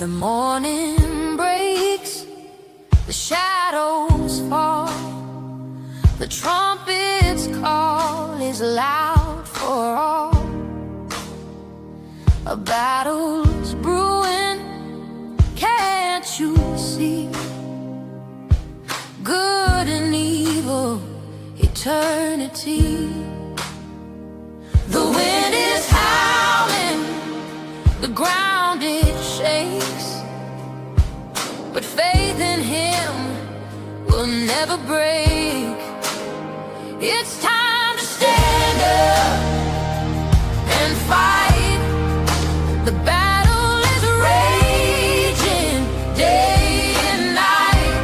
The morning breaks, the shadows fall, the trumpet's call is loud for all. A battle's brewing, can't you see? Good and evil, eternity. The wind is howling, the ground it shakes, but faith in Him will never break. It's time to stand up and fight. The battle is raging day and night.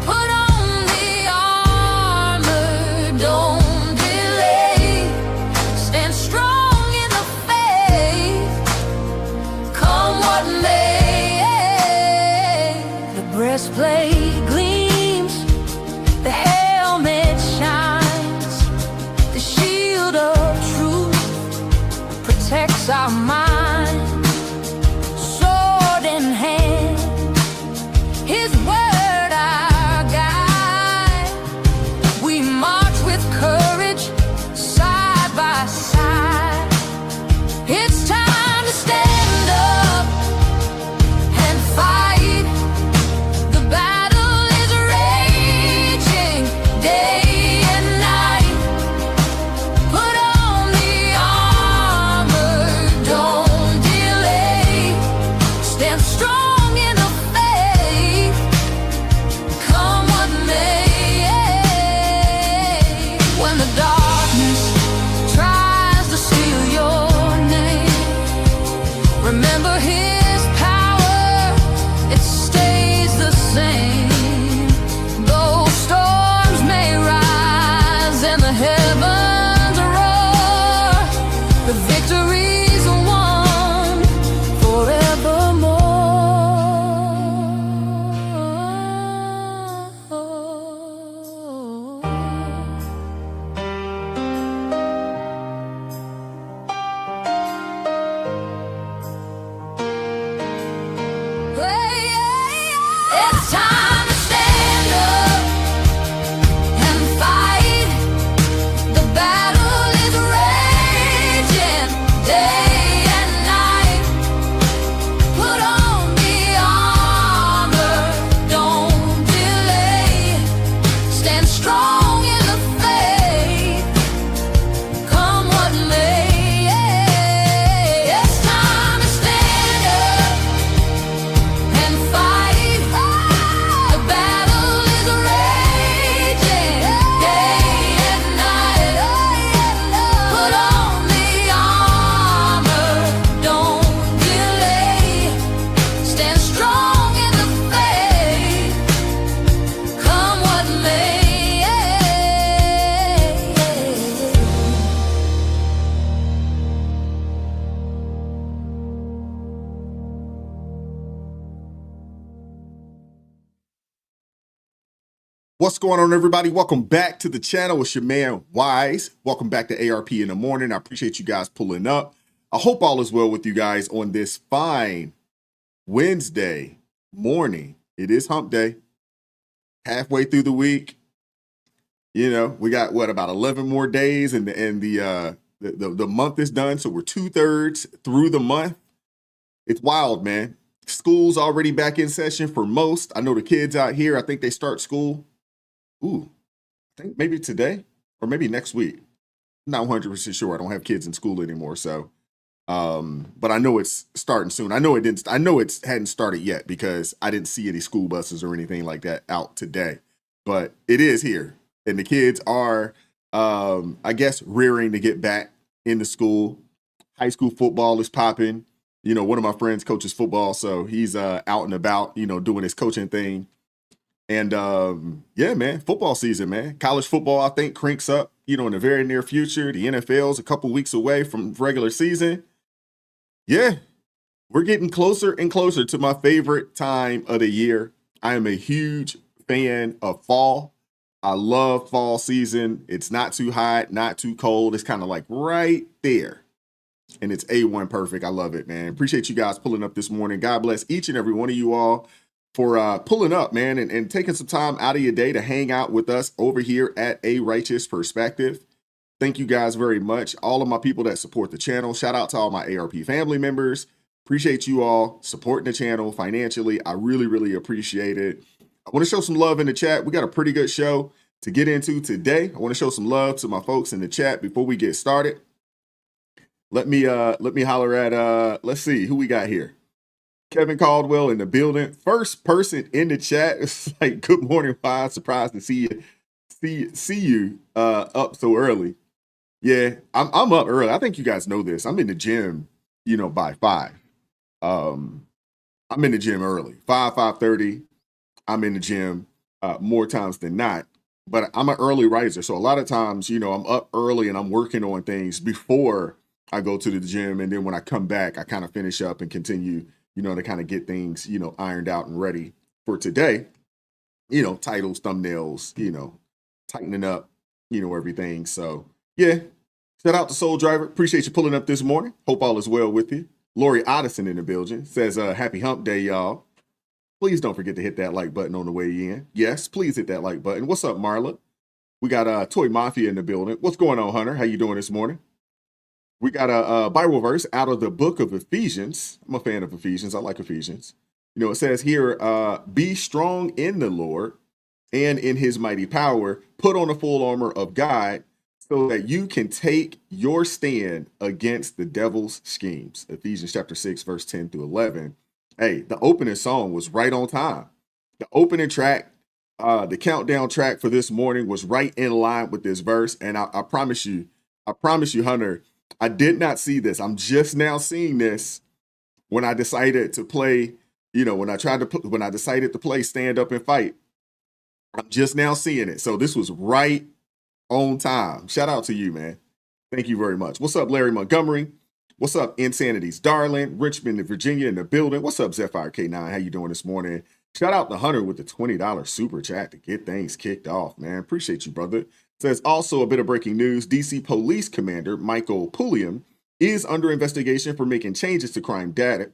Put on the armor, don't delay. Stand strong in the faith, come what may. The breastplate gleams, the helmet shines, the shield of truth protects our minds. Sword in hand, His word our guide. We march with courage, side by side. It's time to stand up and fight. The battle is raging day and night. Put on the armor, don't delay. Stand strong in the faith, come what may. When the darkness tries to steal your name, remember His power, it stays the same. Though storms may rise and the heavens roar, the victory's won forevermore. It's time to stand up and fight. The battle is raging day and night. Put on the armor, don't delay. Stand strong in the faith, come what may. It's time to stand up and fight. The battle is raging day and night. Put on the armor, don't delay. Stand strong in the faith, come what may. What's going on, everybody? Welcome back to the channel. It's your man Wise. Welcome back to ARP in the morning. I appreciate you guys pulling up. I hope all is well with you guys on this fine Wednesday morning. It is hump day, halfway through the week. You know, we got what, about 11 more days, and the month is done. So we're 2/3 through the month. It's wild, man. School's already back in session for most. I know the kids out here, I think they start school. I think maybe today or maybe next week. I'm not 100% sure. I don't have kids in school anymore, so but I know it's starting soon. I know it hadn't started yet because I didn't see any school buses or anything like that out today. But it is here, and the kids are I guess rearing to get back into school. High school football is popping. You know, one of my friends coaches football, so he's out and about, you know, doing his coaching thing. And yeah, man, football season, man. College football, I think, cranks up, you know, in the very near future. The NFL's a couple weeks away from regular season. Yeah, we're getting closer and closer to my favorite time of the year. I am a huge fan of fall. I love fall season. It's not too hot, not too cold. It's kind of like right there. and it's A1 perfect. I love it, man. Appreciate you guys pulling up this morning. God bless each and every one of you all for pulling up, man, and taking some time out of your day to hang out with us over here at A Righteous Perspective. Thank you guys very much. All of my people that support the channel. Shout out to all my ARP family members. Appreciate you all supporting the channel financially. I really, really appreciate it. I want to show some love in the chat. We got a pretty good show to get into today. I want to show some love to my folks in the chat before we get started. Let me holler at let's see who we got here. Kevin Caldwell in the building. First person in the chat. It's like, good morning, Wise. Surprised to see you up so early. Yeah, I'm up early. I think you guys know this. I'm in the gym, by 5. I'm in the gym early. 5:30. I'm in the gym more times than not. But I'm an early riser. So a lot of times, I'm up early and I'm working on things before I go to the gym. And then when I come back, I kind of finish up and continue, to kind of get things, ironed out and ready for today. Titles, thumbnails, tightening up, everything. So yeah, shout out to Soul Driver. Appreciate you pulling up this morning. Hope all is well with you. Lori Oddison in the building says, happy hump day, y'all. Please don't forget to hit that like button on the way in. Yes, please hit that like button. What's up, Marla? We got Toy Mafia in the building. What's going on, Hunter? How you doing this morning? We got a Bible verse out of the book of Ephesians. I'm a fan of Ephesians. I like Ephesians. It says here, be strong in the Lord and in his mighty power. Put on the full armor of God so that you can take your stand against the devil's schemes. Ephesians chapter 6, verse 10 through 11. Hey, the opening song was right on time. The opening track, the countdown track for this morning was right in line with this verse. And I promise you, Hunter, I did not see this. I'm just now seeing this when I decided to play, when I decided to play Stand Up and Fight. I'm just now seeing it. So this was right on time. Shout out to you, man. Thank you very much. What's up, Larry Montgomery? What's up, Insanity's Darling? Richmond, Virginia in the building. What's up, Zephyr K9? How you doing this morning? Shout out to Hunter with the $20 super chat to get things kicked off, man. Appreciate you, brother. Says also a bit of breaking news. DC Police Commander Michael Pulliam is under investigation for making changes to crime data.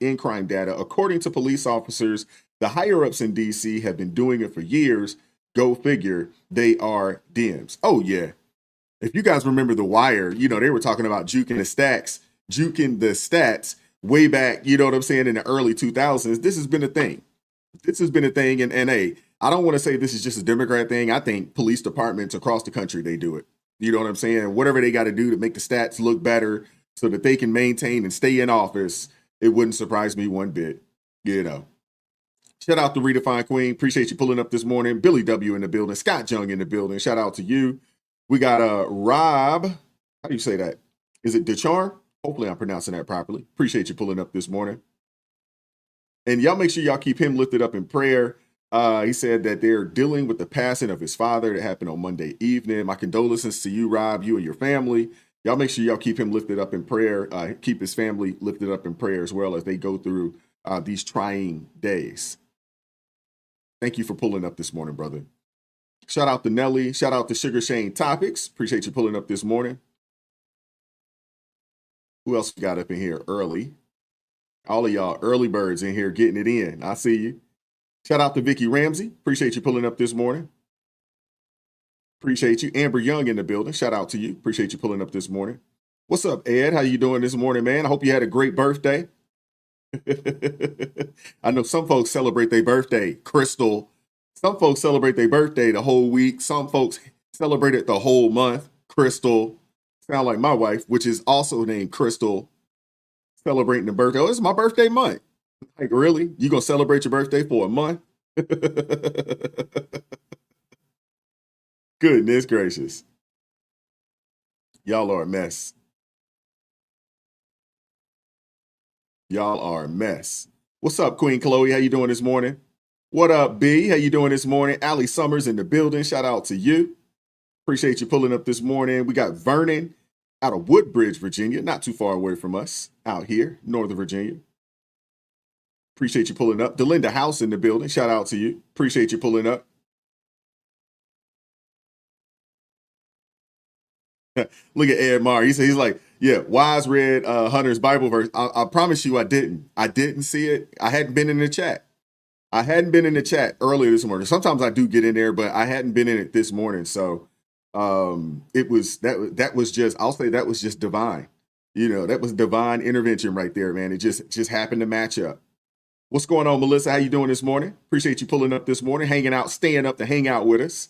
According to police officers, the higher-ups in DC have been doing it for years. Go figure, they are DMs. Oh, yeah. If you guys remember The Wire, they were talking about juking the stats way back, in the early 2000s. This has been a thing. And hey, I don't want to say this is just a Democrat thing. I think police departments across the country, they do it. You know what I'm saying? Whatever they got to do to make the stats look better so that they can maintain and stay in office, it wouldn't surprise me one bit, Shout out to Redefined Queen. Appreciate you pulling up this morning. Billy W in the building. Scott Young in the building. Shout out to you. We got Rob. How do you say that? Is it DeCharm? Hopefully I'm pronouncing that properly. Appreciate you pulling up this morning. And y'all make sure y'all keep him lifted up in prayer. He said that they're dealing with the passing of his father that happened on Monday evening. My condolences to you, Rob, you and your family. Y'all make sure y'all keep him lifted up in prayer. Keep his family lifted up in prayer as well as they go through these trying days. Thank you for pulling up this morning, brother. Shout out to Nelly. Shout out to Sugar Shane Topics. Appreciate you pulling up this morning. Who else we got up in here early? All of y'all early birds in here getting it in. I see you. Shout out to Vicky Ramsey. Appreciate you pulling up this morning. Appreciate you. Amber Young in the building. Shout out to you. Appreciate you pulling up this morning. What's up, Ed? How you doing this morning, man? I hope you had a great birthday. I know some folks celebrate their birthday, Crystal. Some folks celebrate their birthday the whole week. Some folks celebrate it the whole month. Crystal. Sound like my wife, which is also named Crystal, celebrating the birthday. Oh, it's my birthday month. Like, really? You gonna celebrate your birthday for a month? Goodness gracious. Y'all are a mess. Y'all are a mess. What's up, Queen Chloe? How you doing this morning? What up, B? How you doing this morning? Allie Summers in the building. Shout out to you. Appreciate you pulling up this morning. We got Vernon out of Woodbridge, Virginia. Not too far away from us out here, Northern Virginia. Appreciate you pulling up. Delinda House in the building. Shout out to you. Appreciate you pulling up. Look at Ed Mar. He's like, yeah, Wise read Hunter's Bible verse. I promise you I didn't. I didn't see it. I hadn't been in the chat. I hadn't been in the chat earlier this morning. Sometimes I do get in there, but I hadn't been in it this morning. So it was that was just, I'll say that was just divine. That was divine intervention right there, man. It just happened to match up. What's going on, Melissa? How you doing this morning? Appreciate you pulling up this morning, hanging out, staying up to hang out with us.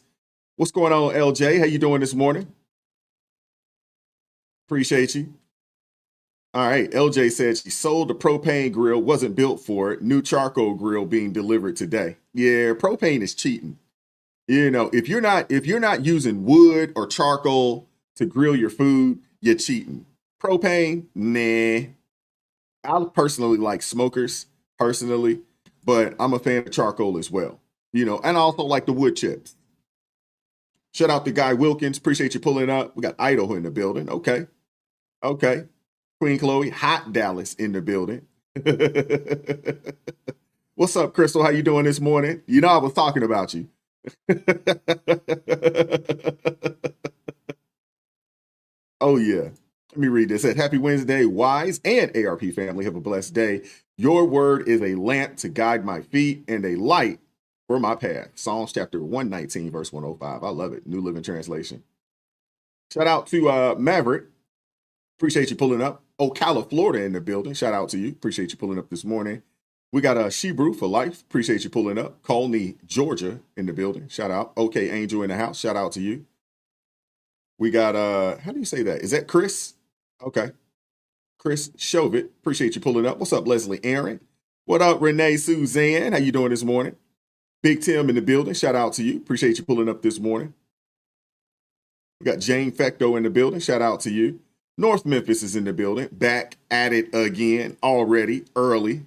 What's going on, LJ? How you doing this morning? Appreciate you. All right, LJ said she sold the propane grill, wasn't built for it. New charcoal grill being delivered today. Yeah, propane is cheating. If you're not using wood or charcoal to grill your food, you're cheating. Propane, nah. I personally like smokers, personally, but I'm a fan of charcoal as well. And I also like the wood chips. Shout out to Guy Wilkins. Appreciate you pulling up. We got Idaho in the building. Okay. Queen Chloe, hot Dallas in the building. What's up, Crystal? How you doing this morning? I was talking about you. Oh, yeah. Let me read this. It said, Happy Wednesday, Wise and ARP family. Have a blessed day. Your word is a lamp to guide my feet and a light for my path. Psalms chapter 119, verse 105. I love it. New Living Translation. Shout out to Maverick. Appreciate you pulling up. Ocala, Florida in the building. Shout out to you. Appreciate you pulling up this morning. We got Shebrew for life. Appreciate you pulling up. Colney, Georgia in the building. Shout out. OK Angel in the house. Shout out to you. We got, how do you say that? Is that Chris? Okay. Chris Shovit. Appreciate you pulling up. What's up, Leslie Aaron? What up, Renee Suzanne? How you doing this morning? Big Tim in the building. Shout out to you. Appreciate you pulling up this morning. We got Jane Fecto in the building. Shout out to you. North Memphis is in the building. Back at it again already, early.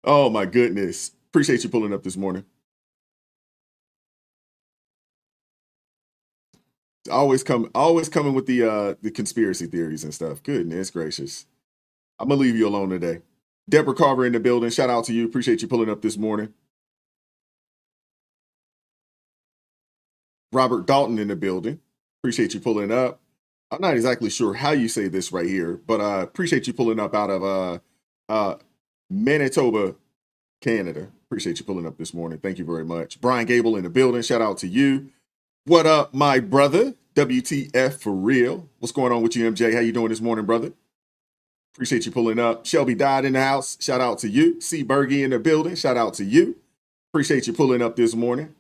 Oh, my goodness. Appreciate you pulling up this morning. Always coming with the conspiracy theories and stuff. Goodness gracious. I'm going to leave you alone today. Deborah Carver in the building. Shout out to you. Appreciate you pulling up this morning. Robert Dalton in the building. Appreciate you pulling up. I'm not exactly sure how you say this right here, but I appreciate you pulling up out of Manitoba, Canada. Appreciate you pulling up this morning. Thank you very much. Brian Gable in the building. Shout out to you. What up, my brother? WTF for real. What's going on with you, MJ? How you doing this morning, brother? Appreciate you pulling up. Shelby Dodd in the house. Shout out to you. C. Bergie in the building. Shout out to you. Appreciate you pulling up this morning.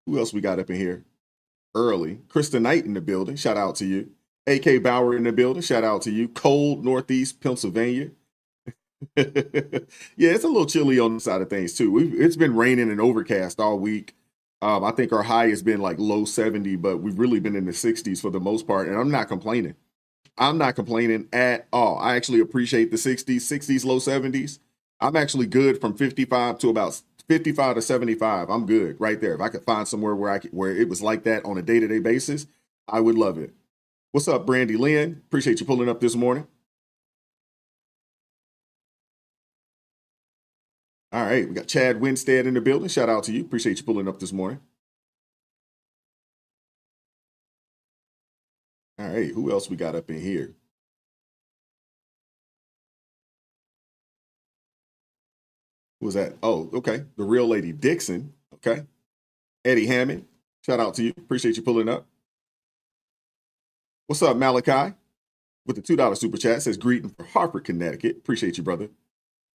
Who else we got up in here? Early. Krista Knight in the building. Shout out to you. A.K. Bauer in the building. Shout out to you. Cold Northeast Pennsylvania. Yeah, it's a little chilly on the side of things, too. It's been raining and overcast all week. I think our high has been like low 70, but we've really been in the 60s for the most part, and I'm not complaining. I'm not complaining at all. I actually appreciate the 60s, low 70s. I'm actually good from 55 to about 55 to 75. I'm good right there. If I could find somewhere where it was like that on a day-to-day basis, I would love it. What's up, Brandy Lynn? Appreciate you pulling up this morning. All right, we got Chad Winstead in the building. Shout out to you. Appreciate you pulling up this morning. All right, who else we got up in here? Who was that? Oh, okay. The real lady Dixon. Okay. Eddie Hammond. Shout out to you. Appreciate you pulling up. What's up, Malachi? With the $2 super chat says greeting for Hartford, Connecticut. Appreciate you, brother.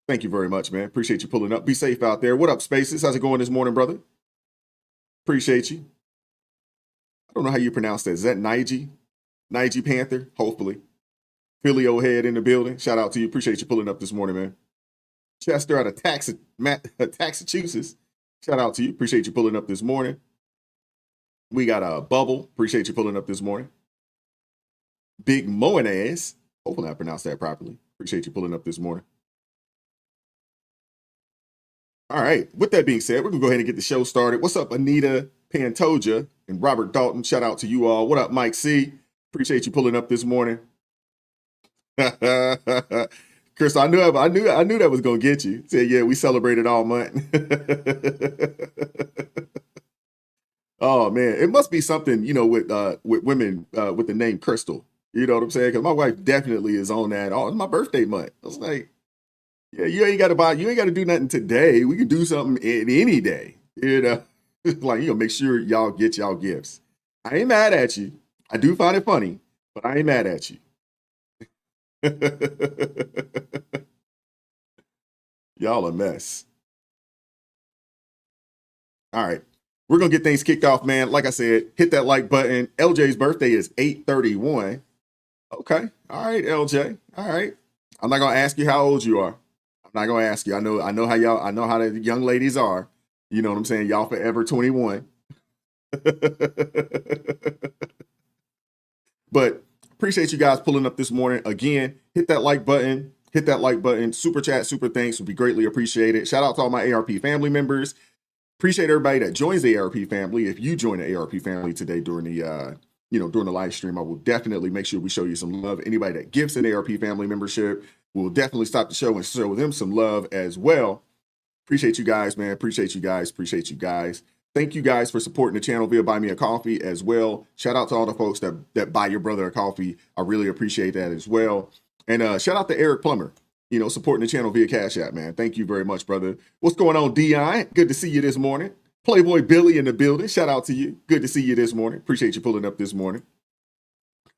Thank you very much, man. Appreciate you pulling up. Be safe out there. What up, Spaces? How's it going this morning, brother? Appreciate you. I don't know how you pronounce that. Is that Nige? Nige Panther? Hopefully. Philly O'Head in the building. Shout out to you. Appreciate you pulling up this morning, man. Chester out of Massachusetts. Shout out to you. Appreciate you pulling up this morning. We got a Bubble. Appreciate you pulling up this morning. Big Moanaz. Hopefully I pronounced that properly. Appreciate you pulling up this morning. All right. With that being said, we're going to go ahead and get the show started. What's up, Anita Pantoja and Robert Dalton? Shout out to you all. What up, Mike C? Appreciate you pulling up this morning. Chris, I knew that was going to get you. Said, yeah, we celebrated all month. Oh man, it must be something, with women with the name Crystal. You know what I'm saying? Because my wife definitely is on that. Oh, it's my birthday month. I was like, yeah, you ain't got to do nothing today. We can do something in any day. Like make sure y'all get y'all gifts. I ain't mad at you. I do find it funny, but I ain't mad at you. Y'all a mess. All right. We're gonna get things kicked off, man. Like I said, hit that like button. LJ's birthday is 8/31. Okay. All right, LJ. All right. I'm not gonna ask you how old you are. I'm not gonna ask you. I know how the young ladies are. You know what I'm saying? Y'all forever 21. But appreciate you guys pulling up this morning. Again, hit that like button. Hit that like button. Super chat, super thanks would be greatly appreciated. Shout out to all my ARP family members. Appreciate everybody that joins the ARP family. If you join the ARP family today during the during the live stream, I will definitely make sure we show you some love. Anybody that gives an ARP family membership, we'll definitely stop the show and show them some love as well. Appreciate you guys, man. Appreciate you guys. Appreciate you guys. Thank you guys for supporting the channel via Buy Me a Coffee as well. Shout out to all the folks that buy your brother a coffee. I really appreciate that as well. And shout out to Eric Plummer, supporting the channel via Cash App, man. Thank you very much, brother. What's going on, Dion? Good to see you this morning. Playboy Billy in the building. Shout out to you. Good to see you this morning. Appreciate you pulling up this morning.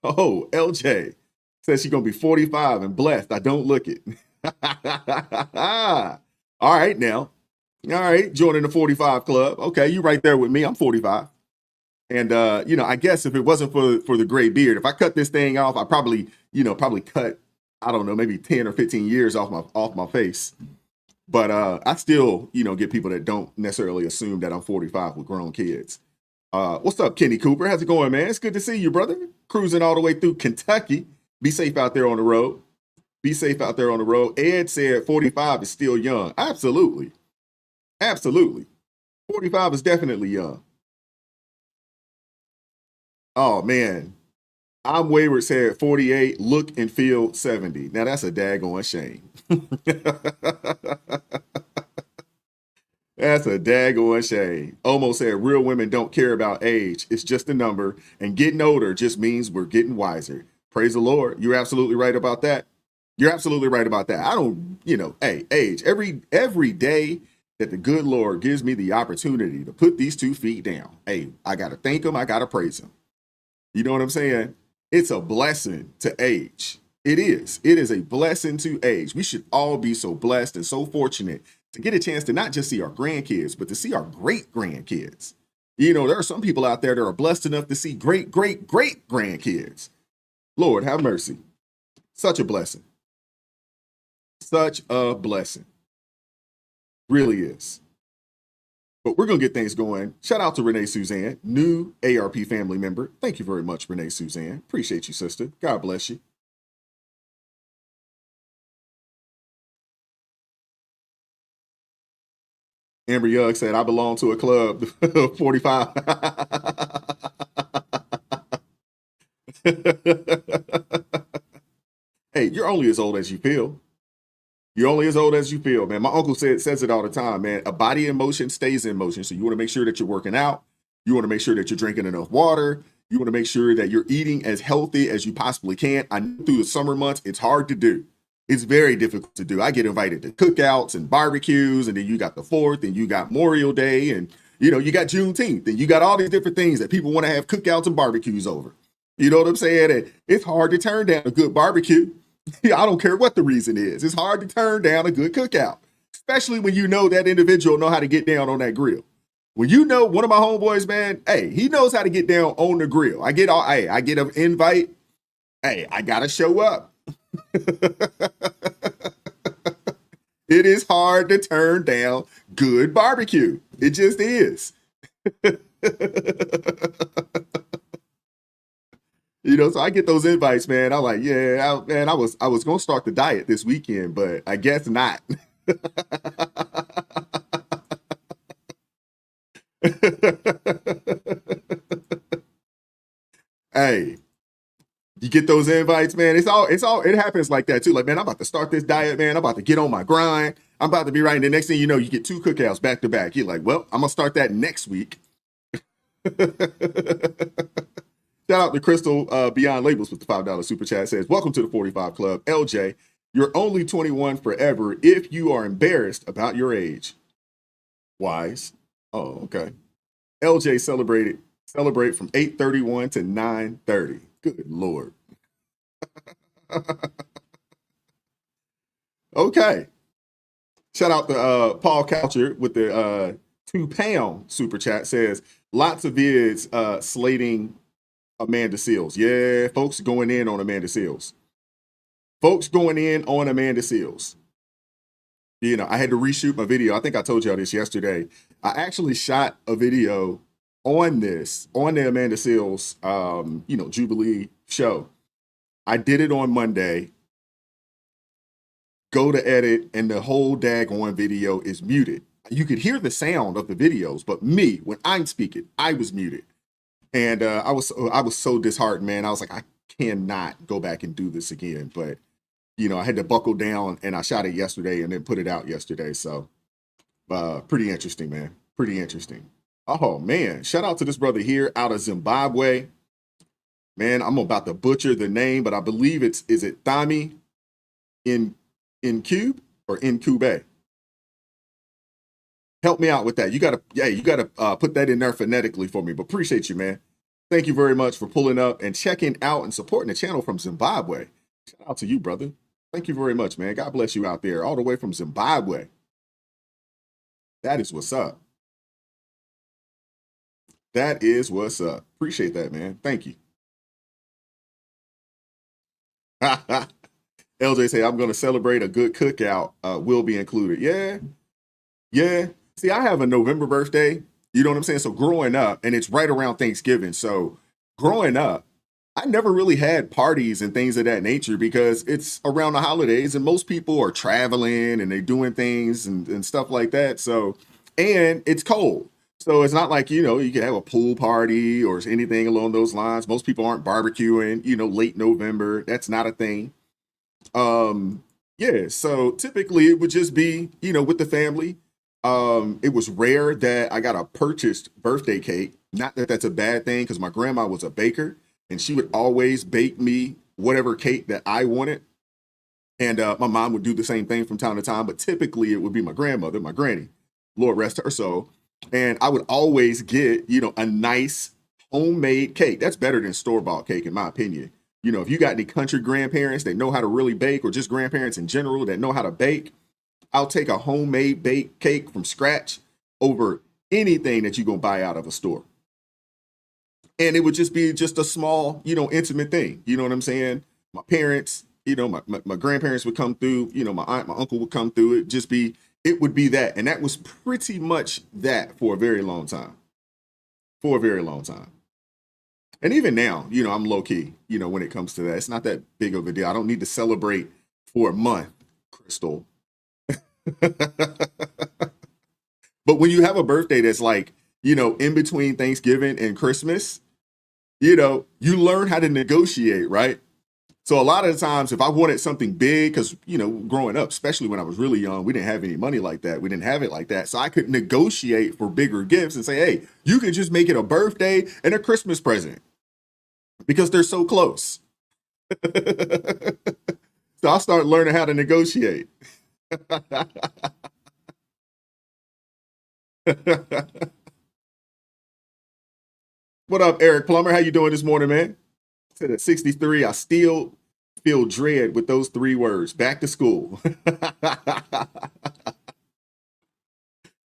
Oh, LJ says she's going to be 45 and blessed. I don't look it. All right, now. All right, joining the 45 club. Okay, you right there with me. I'm 45. And, I guess if it wasn't for the gray beard, if I cut this thing off, I probably cut, I don't know, maybe 10 or 15 years off my face. But I still, get people that don't necessarily assume that I'm 45 with grown kids. What's up, Kenny Cooper? How's it going, man? It's good to see you, brother. Cruising all the way through Kentucky. Be safe out there on the road. Be safe out there on the road. Ed said 45 is still young. Absolutely. Absolutely. 45 is definitely young. Oh, man. I'm Wayward said 48, look and feel 70. Now, that's a daggone shame. That's a daggone shame. Omo said real women don't care about age. It's just a number. And getting older just means we're getting wiser. Praise the Lord. You're absolutely right about that. You're absolutely right about that. I don't, age. Every day that the good Lord gives me the opportunity to put these 2 feet down, I got to thank him. I got to praise him. You know what I'm saying? It's a blessing to age. It is. It is a blessing to age. We should all be so blessed and so fortunate to get a chance to not just see our grandkids, but to see our great grandkids. There are some people out there that are blessed enough to see great grandkids. Lord, have mercy. Such a blessing. Such a blessing. Really is. But we're going to get things going. Shout out to Renee Suzanne, new ARP family member. Thank you very much, Renee Suzanne. Appreciate you, sister. God bless you. Amber Young said, I belong to a club, 45. Hey, you're only as old as you feel. You're only as old as you feel, man. My uncle says it all the time, man. A body in motion stays in motion. So you want to make sure that you're working out. You want to make sure that you're drinking enough water. You want to make sure that you're eating as healthy as you possibly can. I know through the summer months, it's hard to do. It's very difficult to do. I get invited to cookouts and barbecues, and then you got the 4th, and you got Memorial Day, and you got Juneteenth, and you got all these different things that people want to have cookouts and barbecues over. You know what I'm saying? And it's hard to turn down a good barbecue. I don't care what the reason is. It's hard to turn down a good cookout, especially when you know that individual know how to get down on that grill. When you know one of my homeboys, man, he knows how to get down on the grill. I get an invite. I gotta show up. It is hard to turn down good barbecue. It just is. So I get those invites, man. I'm like, yeah, man, I was going to start the diet this weekend, but I guess not. Hey, you get those invites, man. It happens like that too. Like, man, I'm about to start this diet, man. I'm about to get on my grind. I'm about to be right. And the next thing you know, you get 2 cookouts back to back. You're like, well, I'm going to start that next week. Shout out to Crystal Beyond Labels with the $5 super chat. Says, welcome to the 45 Club. LJ, you're only 21 forever if you are embarrassed about your age. Wise. Oh, okay. LJ celebrate from 8:31 to 9:30. Good Lord. Okay. Shout out to Paul Coucher with the £2 super chat. Says, lots of vids slating Amanda Seals. Yeah, folks going in on Amanda Seals. Folks going in on Amanda Seals. You know, I had to reshoot my video. I think I told y'all this yesterday. I actually shot a video on this, on the Amanda Seals, Jubilee show. I did it on Monday. Go to edit, and the whole daggone video is muted. You could hear the sound of the videos, but me, when I'm speaking, I was muted. And I was so disheartened, man. I was like, I cannot go back and do this again. But, you know, I had to buckle down, and I shot it yesterday and then put it out yesterday. So pretty interesting, man. Pretty interesting. Oh, man. Shout out to this brother here out of Zimbabwe. Man, I'm about to butcher the name, but I believe is it Thami in Cube or in Cube? Help me out with that. You gotta put that in there phonetically for me, but appreciate you, man. Thank you very much for pulling up and checking out and supporting the channel from Zimbabwe. Shout out to you, brother. Thank you very much, man. God bless you out there, all the way from Zimbabwe. That is what's up. That is what's up. Appreciate that, man. Thank you. LJ say, I'm going to celebrate a good cookout. Will be included. Yeah. See, I have a November birthday. You know what I'm saying? So growing up, and it's right around Thanksgiving. So growing up, I never really had parties and things of that nature because it's around the holidays and most people are traveling and they're doing things and stuff like that. So, and it's cold. So it's not like, you know, you can have a pool party or anything along those lines. Most people aren't barbecuing, you know, late November. That's not a thing. Yeah, so typically it would just be, you know, with the family. It was rare that I got a purchased birthday cake. Not that that's a bad thing, because my grandma was a baker and she would always bake me whatever cake that I wanted. And my mom would do the same thing from time to time, but typically it would be my grandmother, my granny, Lord rest her soul. And I would always get, you know, a nice homemade cake. That's better than store-bought cake, in my opinion. You know, if you got any country grandparents that know how to really bake, or just grandparents in general that know how to bake, I'll take a homemade baked cake from scratch over anything that you're going to buy out of a store. And it would just be just a small, you know, intimate thing. You know what I'm saying? My parents, you know, my grandparents would come through, you know, my aunt, my uncle would come through. It would be that. And that was pretty much that for a very long time. For a very long time. And even now, you know, I'm low key, you know, when it comes to that. It's not that big of a deal. I don't need to celebrate for a month, Crystal. But when you have a birthday that's like, you know, in between Thanksgiving and Christmas, you know, you learn how to negotiate, right? So a lot of the times, if I wanted something big, because, you know, growing up, especially when I was really young, we didn't have any money like that. We didn't have it like that. So I could negotiate for bigger gifts and say, hey, you can just make it a birthday and a Christmas present because they're so close. So I started learning how to negotiate. What up, Eric Plummer? How you doing this morning, man? Said at 63, I still feel dread with those 3 words. Back to school.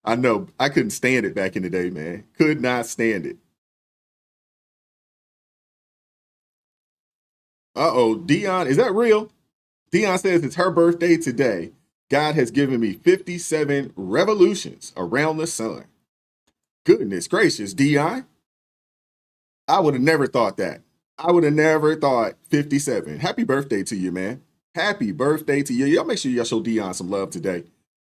I know. I couldn't stand it back in the day, man. Could not stand it. Uh-oh, Dion, is that real? Dion says it's her birthday today. God has given me 57 revolutions around the sun. Goodness gracious, Dion. I would have never thought that. I would have never thought 57. Happy birthday to you, man. Happy birthday to you. Y'all make sure y'all show Dion some love today.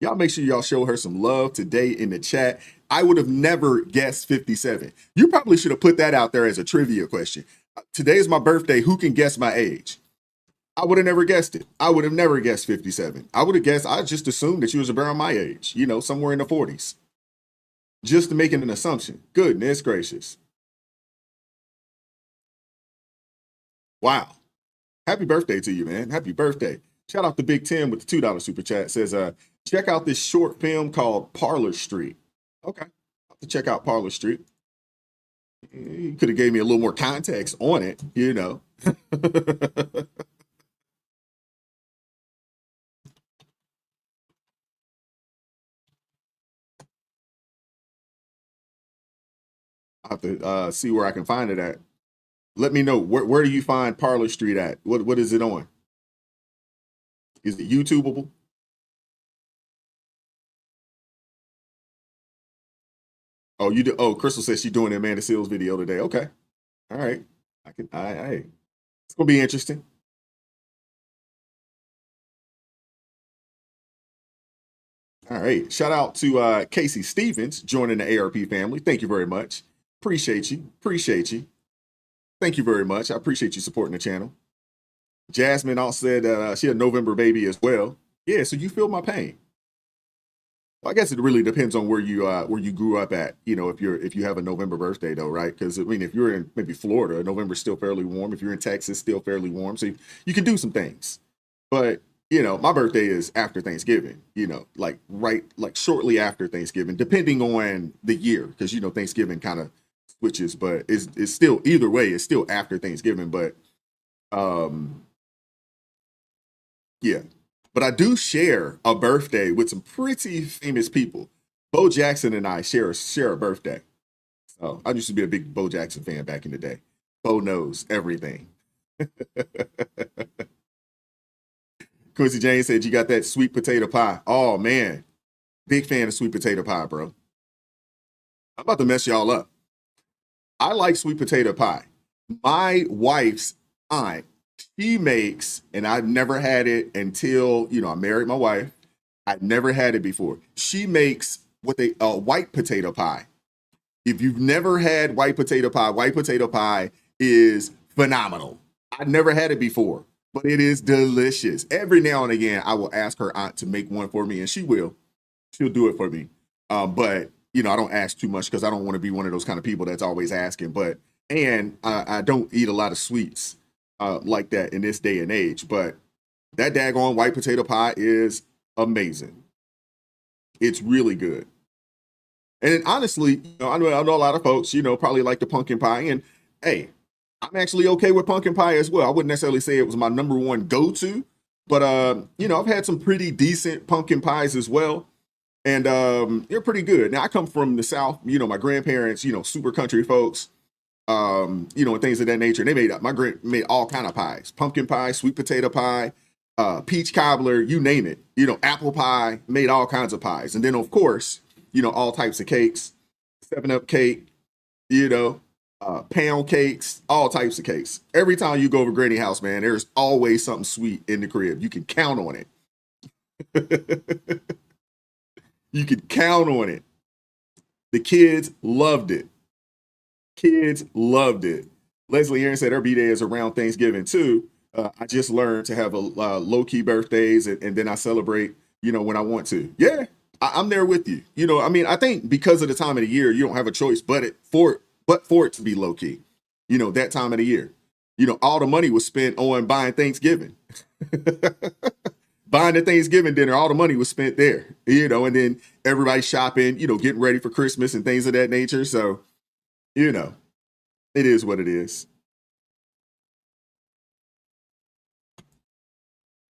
Y'all make sure y'all show her some love today in the chat. I would have never guessed 57. You probably should have put that out there as a trivia question. Today is my birthday. Who can guess my age? I would have never guessed it. I would have never guessed 57. I would have guessed, I just assumed that you was around my age, you know, somewhere in the 40s. Just to make it an assumption. Goodness gracious. Wow. Happy birthday to you, man. Happy birthday. Shout out to Big Tim with the $2 super chat. Says, check out this short film called Parlor Street. Okay. I'll have to check out Parlor Street. You could have gave me a little more context on it, you know. I'll have to see where I can find it at. Let me know, where do you find Parlor Street at? What is it on? Is it YouTubeable? Oh, you do. Oh, Crystal says she's doing an Amanda Seals video today. Okay. All right. It's gonna be interesting. All right. Shout out to Casey Stevens joining the ARP family. Thank you very much. Appreciate you. Appreciate you. Thank you very much. I appreciate you supporting the channel. Jasmine also said she had a November baby as well. Yeah, so you feel my pain. Well, I guess it really depends on where you grew up at. You know, if you have a November birthday though, right? Because I mean, if you're in maybe Florida, November's still fairly warm. If you're in Texas, still fairly warm. So you can do some things. But you know, my birthday is after Thanksgiving. You know, like shortly after Thanksgiving, depending on the year, because you know Thanksgiving kind of switches, but it's still either way. It's still after Thanksgiving, but yeah. But I do share a birthday with some pretty famous people. Bo Jackson and I share a birthday. So I used to be a big Bo Jackson fan back in the day. Bo knows everything. Quincy James said you got that sweet potato pie. Oh man, big fan of sweet potato pie, bro. I'm about to mess y'all up. I like sweet potato pie. My wife's aunt, she makes, and I've never had it until, you know, I married my wife. I've never had it before. She makes what they white potato pie. If you've never had white potato pie is phenomenal. I've never had it before, but it is delicious. Every now and again, I will ask her aunt to make one for me, and she will. She'll do it for me. But you know, I don't ask too much because I don't want to be one of those kind of people that's always asking. But I don't eat a lot of sweets like that in this day and age. But that daggone white potato pie is amazing. It's really good. And then honestly, you know, I know a lot of folks, you know, probably like the pumpkin pie. And hey, I'm actually okay with pumpkin pie as well. I wouldn't necessarily say it was my number one go-to, but you know, I've had some pretty decent pumpkin pies as well. And they're pretty good. Now I come from the South, you know, my grandparents, you know, super country folks, you know, and things of that nature. And they made all kind of pies: pumpkin pie, sweet potato pie, peach cobbler, you name it. You know, apple pie, made all kinds of pies. And then of course, you know, all types of cakes, 7-Up cake, you know, pound cakes, all types of cakes. Every time you go over Granny house, man, there's always something sweet in the crib. You can count on it. You could count on it. The kids loved it. Kids loved it. Leslie Aaron said her B-Day is around Thanksgiving too. I just learned to have a low-key birthdays and then I celebrate, you know, when I want to. Yeah, I'm there with you. You know, I mean, I think because of the time of the year, you don't have a choice but for it to be low-key. You know, that time of the year. You know, all the money was spent on buying Thanksgiving. Buying the Thanksgiving dinner, all the money was spent there, you know, and then everybody shopping, you know, getting ready for Christmas and things of that nature. So, you know, it is what it is.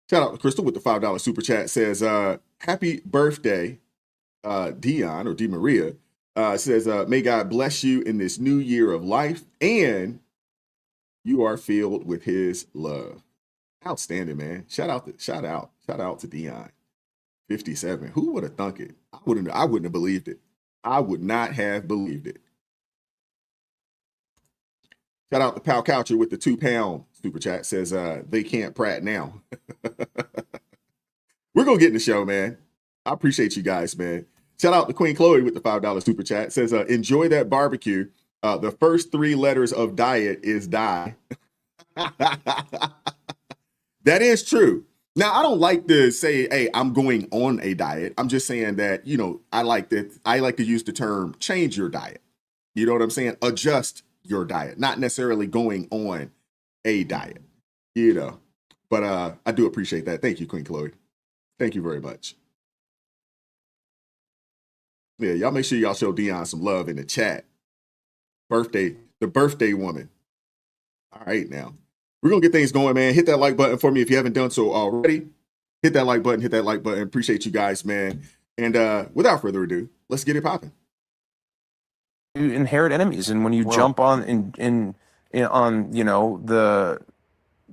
Shout out to Crystal with the $5 super chat. Says, happy birthday, Dion or Di Maria. Says, may God bless you in this new year of life and you are filled with his love. Outstanding, man. Shout out to Dion. 57. Who would have thunk it? I wouldn't have believed it. I would not have believed it. Shout out to Pal Coucher with the £2 super chat. Says they can't Pratt now. We're gonna get in the show, man. I appreciate you guys, man. Shout out to Queen Chloe with the $5 super chat. Says enjoy that barbecue. The first 3 letters of diet is die. That is true. Now, I don't like to say, hey, I'm going on a diet. I'm just saying that, you know, I like to use the term change your diet. You know what I'm saying? Adjust your diet, not necessarily going on a diet, you know. But I do appreciate that. Thank you, Queen Chloe. Thank you very much. Yeah, y'all make sure y'all show Dion some love in the chat. The birthday woman. All right, now. We're going to get things going, man. Hit that like button for me if you haven't done so already. Hit that like button. Appreciate you guys, man. And without further ado, let's get it popping. You inherit enemies, and when you jump on on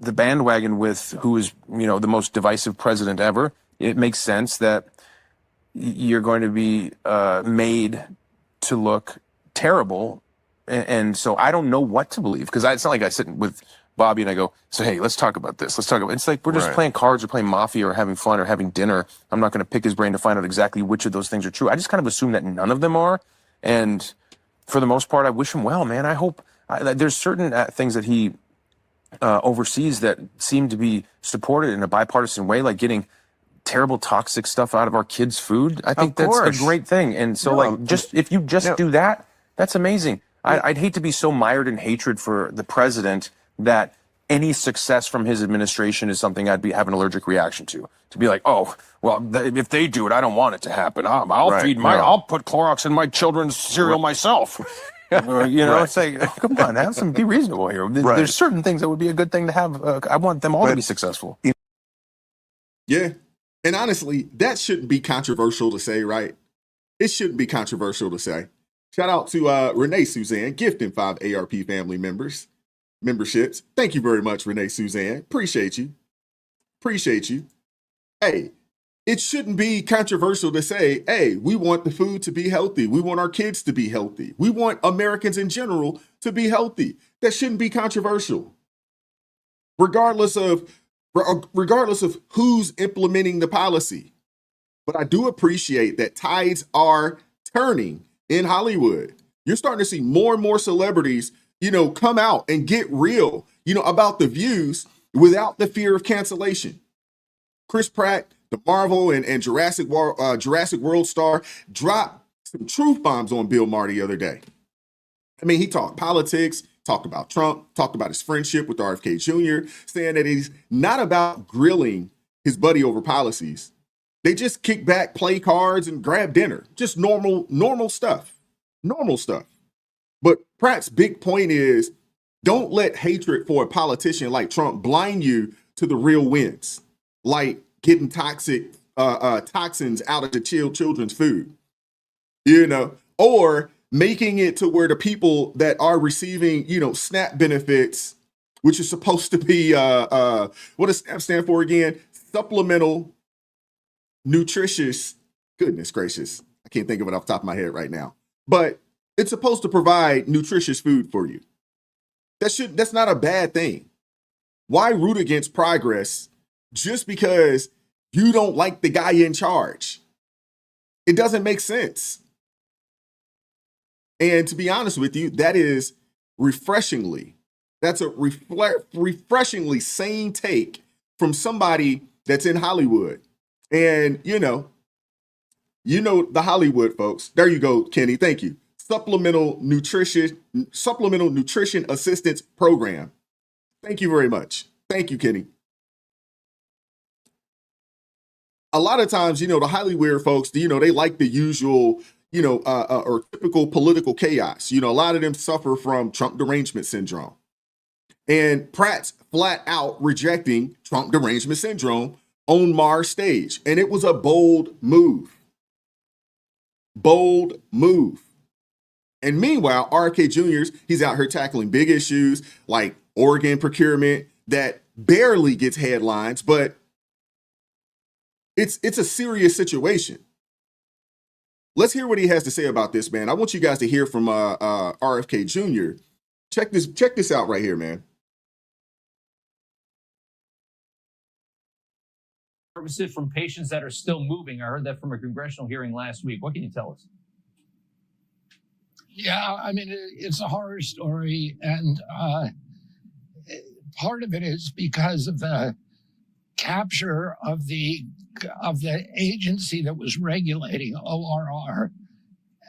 the bandwagon with who is the most divisive president ever, it makes sense that you're going to be made to look terrible. And so I don't know what to believe, because it's not like I sit with Bobby and I go, so hey, let's talk about this. It's like we're just playing cards or playing Mafia or having fun or having dinner. I'm not going to pick his brain to find out exactly which of those things are true. I just kind of assume that none of them are. And for the most part, I wish him well, man. I hope there's certain things that he oversees that seem to be supported in a bipartisan way, like getting terrible toxic stuff out of our kids' food. I think that's a great thing. And so if you do that, that's amazing. I'd hate to be so mired in hatred for the president that any success from his administration is something I'd have an allergic reaction to. To be like, oh, well, if they do it, I don't want it to happen. I'll put Clorox in my children's cereal myself. It's like, come on, be reasonable here. There's certain things that would be a good thing to have. I want them all to be successful. Yeah. And honestly, that shouldn't be controversial to say, right? It shouldn't be controversial to say. Shout out to Renee Suzanne, gifting 5 ARP family memberships. Thank you very much, Renee Suzanne. Appreciate you. Hey, it shouldn't be controversial to say, hey, we want the food to be healthy. We want our kids to be healthy. We want Americans in general to be healthy. That shouldn't be controversial. Regardless of who's implementing the policy. But I do appreciate that tides are turning in Hollywood. You're starting to see more and more celebrities, come out and get real, about the views without the fear of cancellation. Chris Pratt, the Marvel and Jurassic World star, dropped some truth bombs on Bill Maher the other day. I mean, he talked politics, talked about Trump, talked about his friendship with RFK Jr., saying that he's not about grilling his buddy over policies. They just kick back, play cards, and grab dinner. Just normal stuff. But Pratt's big point is, don't let hatred for a politician like Trump blind you to the real wins, like getting toxins out of the children's food, or making it to where the people that are receiving, SNAP benefits, which is supposed to be, what does SNAP stand for again? Supplemental nutritious, goodness gracious, I can't think of it off the top of my head right now, but it's supposed to provide nutritious food for you. That's not a bad thing. Why root against progress just because you don't like the guy in charge? It doesn't make sense. And to be honest with you, that is that's a refreshingly sane take from somebody that's in Hollywood. And, the Hollywood folks. There you go, Kenny. Thank you. Supplemental nutrition assistance program. Thank you very much. Thank you, Kenny. A lot of times, the Hollywood folks, they like the usual, or typical political chaos. A lot of them suffer from Trump derangement syndrome. And Pratt's flat out rejecting Trump derangement syndrome on Maher's stage. And it was a bold move. And meanwhile, RFK Jr.'s, he's out here tackling big issues like organ procurement that barely gets headlines, but it's a serious situation. Let's hear what he has to say about this, man. I want you guys to hear from RFK Jr. Check this out right here, man. Services from patients that are still moving. I heard that from a congressional hearing last week. What can you tell us? Yeah, I mean, it's a horror story, and part of it is because of the capture of the agency that was regulating ORR.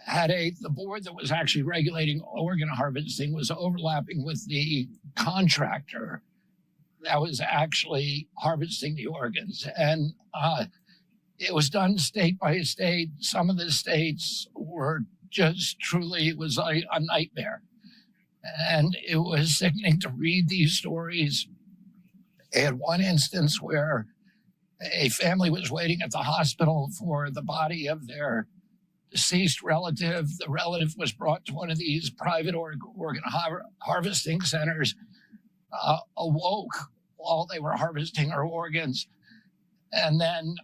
The board that was actually regulating organ harvesting was overlapping with the contractor. that was actually harvesting the organs. And it was done state by state. Some of the states were just truly, it was a nightmare. And it was sickening to read these stories. They had one instance where a family was waiting at the hospital for the body of their deceased relative. The relative was brought to one of these private organ harvesting centers, awoke while they were harvesting her organs, and then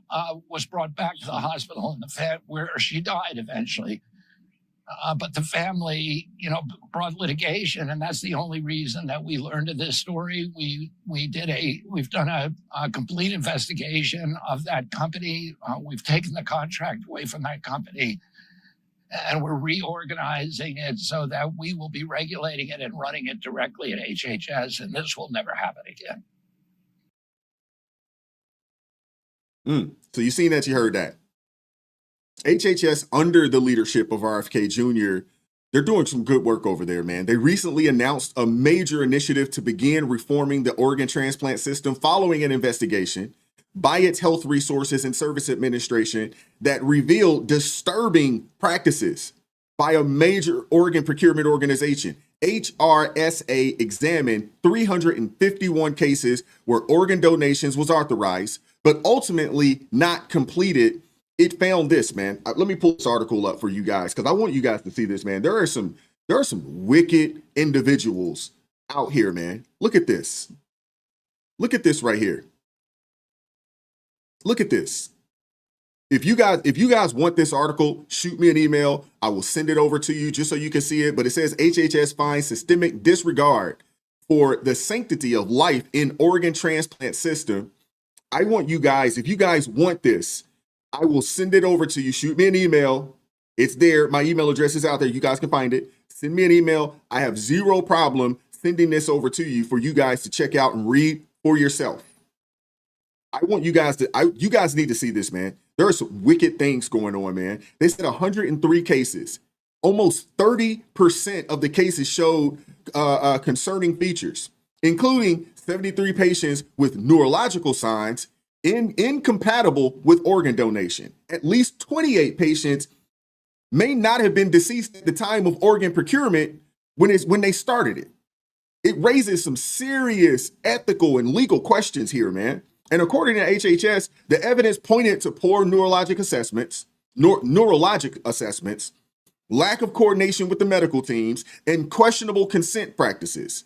was brought back to the hospital where she died eventually. But the family, brought litigation, and that's the only reason that we learned of this story. We've done a complete investigation of that company. We've taken the contract away from that company, and we're reorganizing it so that we will be regulating it and running it directly at HHS, and this will never happen again. So you seen that, you heard that. HHS, under the leadership of RFK Jr., they're doing some good work over there, man. They recently announced a major initiative to begin reforming the organ transplant system following an investigation by its Health Resources and Service Administration that revealed disturbing practices by a major organ procurement organization. HRSA examined 351 cases where organ donations was authorized, but ultimately not completed. It found this, man. Let me pull this article up for you guys because I want you guys to see this, man. There are some wicked individuals out here, man. Look at this. Look at this right here. Look at this. If you guys want this article, shoot me an email. I will send it over to you just so you can see it. But it says HHS finds systemic disregard for the sanctity of life in organ transplant system. I want you guys, if you guys want this, I will send it over to you. Shoot me an email. It's there. My email address is out there. You guys can find it. Send me an email. I have zero problem sending this over to you for you guys to check out and read for yourself. I want you guys you guys need to see this, man. There are some wicked things going on, man. They said 103 cases. Almost 30% of the cases showed concerning features, including 73 patients with neurological signs incompatible with organ donation. At least 28 patients may not have been deceased at the time of organ procurement when they started it. It raises some serious ethical and legal questions here, man. And according to HHS, the evidence pointed to poor neurologic assessments, lack of coordination with the medical teams, and questionable consent practices,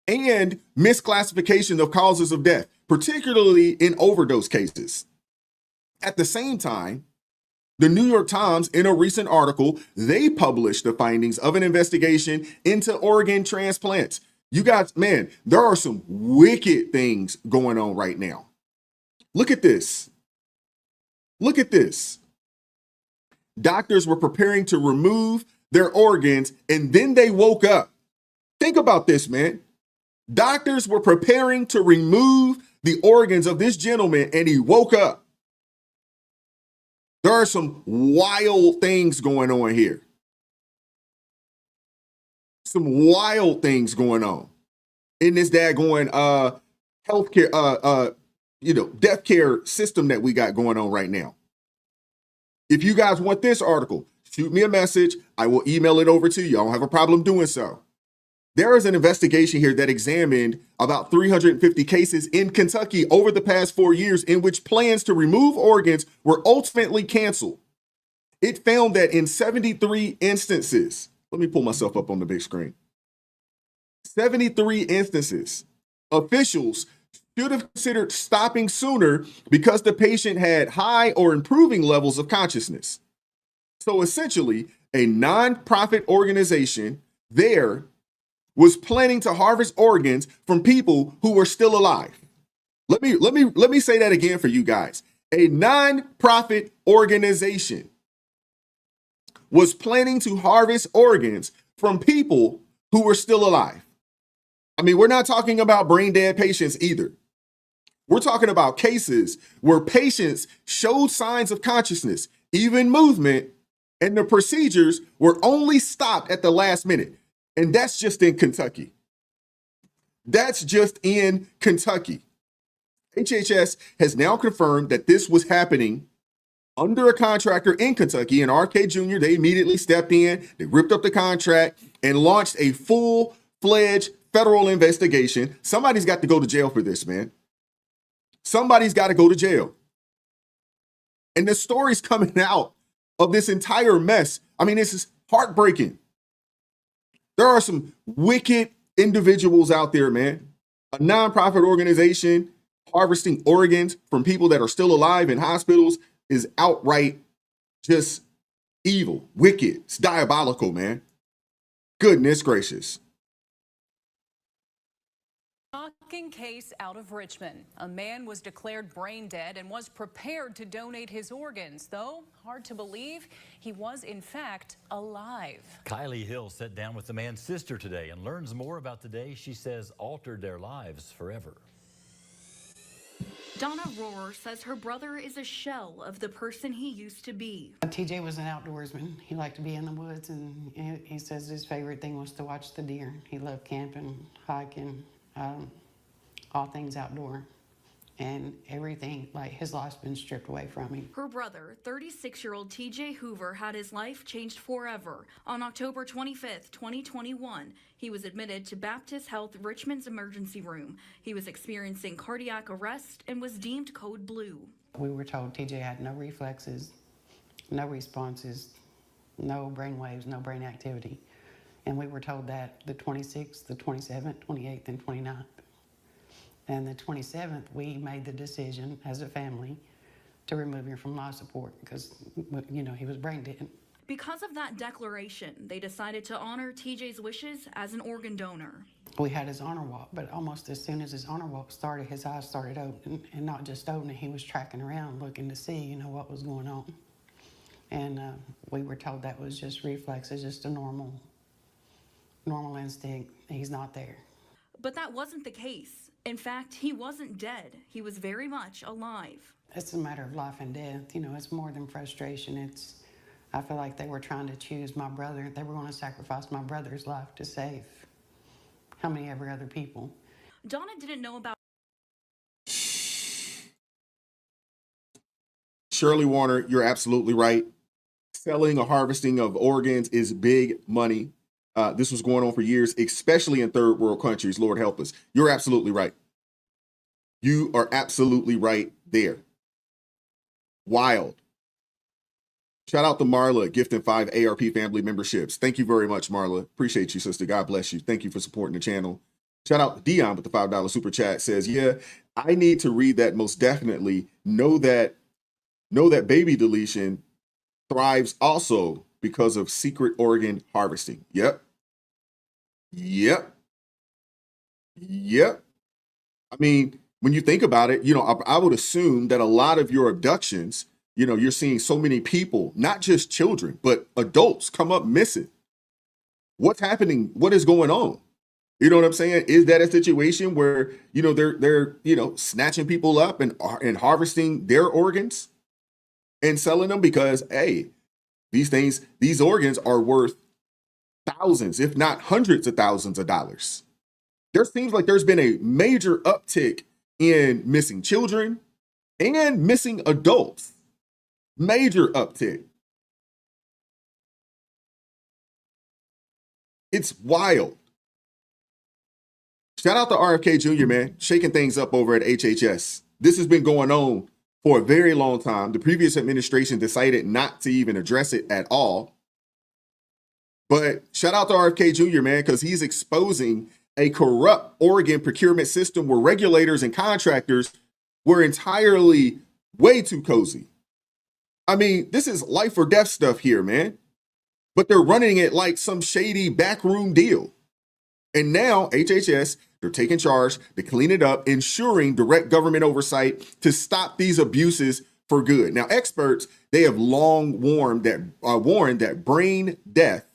and misclassification of causes of death, particularly in overdose cases. At the same time, the New York Times, in a recent article, they published the findings of an investigation into organ transplants. You guys, man, there are some wicked things going on right now. Look at this. Look at this. Doctors were preparing to remove their organs, and then they woke up. Think about this, man. Doctors were preparing to remove the organs of this gentleman, and he woke up. There are some wild things going on here. Some wild things going on in this daggone healthcare, death care system that we got going on right now. If you guys want this article, shoot me a message. I will email it over to you. I don't have a problem doing so. There is an investigation here that examined about 350 cases in Kentucky over the past 4 years in which plans to remove organs were ultimately canceled. It found that in 73 instances, let me pull myself up on the big screen. 73 instances, officials should have considered stopping sooner because the patient had high or improving levels of consciousness. So essentially, a nonprofit organization there was planning to harvest organs from people who were still alive. Let me say that again for you guys. A nonprofit organization was planning to harvest organs from people who were still alive. I mean, we're not talking about brain dead patients either. We're talking about cases where patients showed signs of consciousness, even movement, and the procedures were only stopped at the last minute. And that's just in Kentucky. That's just in Kentucky. HHS has now confirmed that this was happening under a contractor in Kentucky, and RK Jr., they immediately stepped in, they ripped up the contract and launched a full-fledged federal investigation. Somebody's got to go to jail for this, man. Somebody's got to go to jail. And the stories coming out of this entire mess, I mean, this is heartbreaking. There are some wicked individuals out there, man. A nonprofit organization harvesting organs from people that are still alive in hospitals is outright just evil, wicked. It's diabolical, man. Goodness gracious. Shocking case out of Richmond. A man was declared brain dead and was prepared to donate his organs, though hard to believe he was in fact alive. Kylie Hill sat down with the man's sister today and learns more about the day she says altered their lives forever. Donna Rohrer says her brother is a shell of the person he used to be. TJ was an outdoorsman. He liked to be in the woods, and he says his favorite thing was to watch the deer. He loved camping, hiking, all things outdoor. And everything, like his life's been stripped away from him. Her brother, 36-year-old TJ Hoover, had his life changed forever. On October 25th, 2021, he was admitted to Baptist Health Richmond's emergency room. He was experiencing cardiac arrest and was deemed code blue. We were told TJ had no reflexes, no responses, no brain waves, no brain activity. And we were told that the 26th, the 27th, 28th, and 29th. And the 27th, we made the decision as a family to remove him from life support because, you know, he was brain dead. Because of that declaration, they decided to honor TJ's wishes as an organ donor. We had his honor walk, but almost as soon as his honor walk started, his eyes started opening, and not just opening, he was tracking around looking to see, you know, what was going on. And we were told that was just reflexes, just a normal instinct. He's not there. But that wasn't the case. In fact, he wasn't dead. He was very much alive. It's a matter of life and death. You know, it's more than frustration. I feel like they were trying to choose my brother. They were going to sacrifice my brother's life to save how many ever other people. Donna didn't know about. Shirley Warner, you're absolutely right. Selling or harvesting of organs is big money. This was going on for years, especially in third world countries. Lord help us. You're absolutely right. You are absolutely right there. Wild. Shout out to Marla, gifting 5 ARP family memberships. Thank you very much, Marla. Appreciate you, sister. God bless you. Thank you for supporting the channel. Shout out to Dion with the $5 super chat. Says, yeah, I need to read that most definitely. Know that baby deletion thrives also because of secret organ harvesting. Yep. I mean, when you think about it, you know, I would assume that a lot of your abductions, you know, you're seeing so many people, not just children, but adults come up missing. What's happening? What is going on? You know what I'm saying? Is that a situation where, you know, they're you know, snatching people up and harvesting their organs and selling them because, hey, these organs are worth thousands, if not hundreds of thousands of dollars. There seems like there's been a major uptick in missing children and missing adults. Major uptick. It's wild. Shout out to RFK Jr., man, shaking things up over at HHS. This has been going on for a very long time. The previous administration decided not to even address it at all. But shout out to RFK Jr., man, because he's exposing a corrupt organ procurement system where regulators and contractors were entirely way too cozy. I mean, this is life or death stuff here, man. But they're running it like some shady backroom deal. And now HHS, they're taking charge to clean it up, ensuring direct government oversight to stop these abuses for good. Now, experts, they have long warned that brain death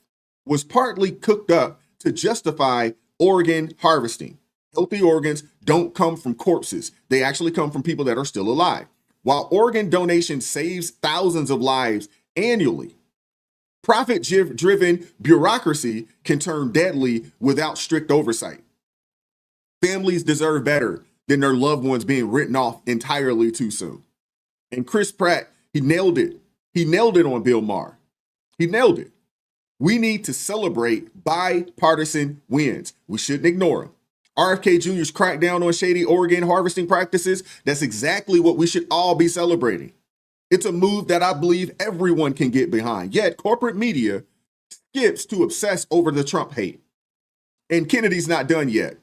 was partly cooked up to justify organ harvesting. Healthy organs don't come from corpses. They actually come from people that are still alive. While organ donation saves thousands of lives annually, profit-driven bureaucracy can turn deadly without strict oversight. Families deserve better than their loved ones being written off entirely too soon. And Chris Pratt, he nailed it. He nailed it on Bill Maher. He nailed it. We need to celebrate bipartisan wins. We shouldn't ignore them. RFK Jr.'s crackdown on shady Oregon harvesting practices, that's exactly what we should all be celebrating. It's a move that I believe everyone can get behind. Yet corporate media skips to obsess over the Trump hate. And Kennedy's not done yet.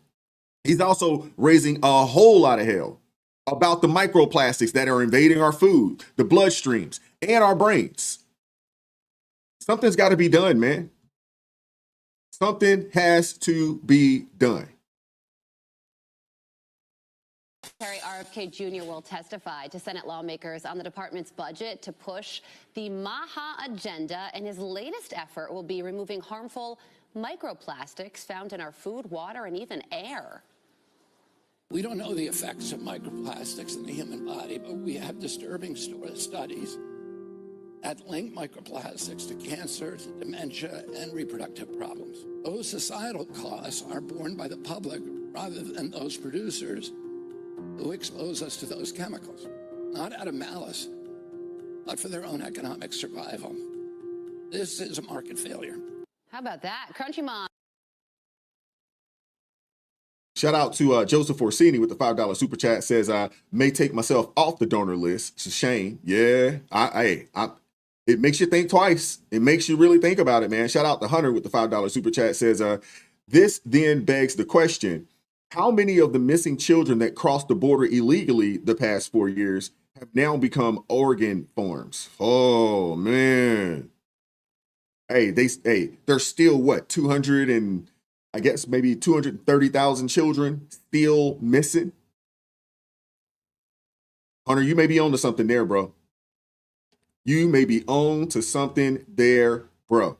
He's also raising a whole lot of hell about the microplastics that are invading our food, the bloodstreams, and our brains. Something's got to be done, man. Something has to be done. Secretary RFK Jr. will testify to Senate lawmakers on the department's budget to push the MAHA agenda, and his latest effort will be removing harmful microplastics found in our food, water, and even air. We don't know the effects of microplastics in the human body, but we have disturbing studies that link microplastics to cancer, to dementia, and reproductive problems. Those societal costs are borne by the public rather than those producers who expose us to those chemicals, not out of malice, but for their own economic survival. This is a market failure. How about that? Crunchy Mom. Shout out to Joseph Orsini with the $5 super chat. Says, I may take myself off the donor list. It's a shame. Yeah, it makes you think twice. It makes you really think about it, man. Shout out to Hunter with the $5 super chat. Says, this then begs the question, how many of the missing children that crossed the border illegally the past 4 years have now become organ farms? Oh, man. Hey, there's still what, 200 and I guess maybe 230,000 children still missing. Hunter, you may be on to something there, bro. You may be on to something there, bro.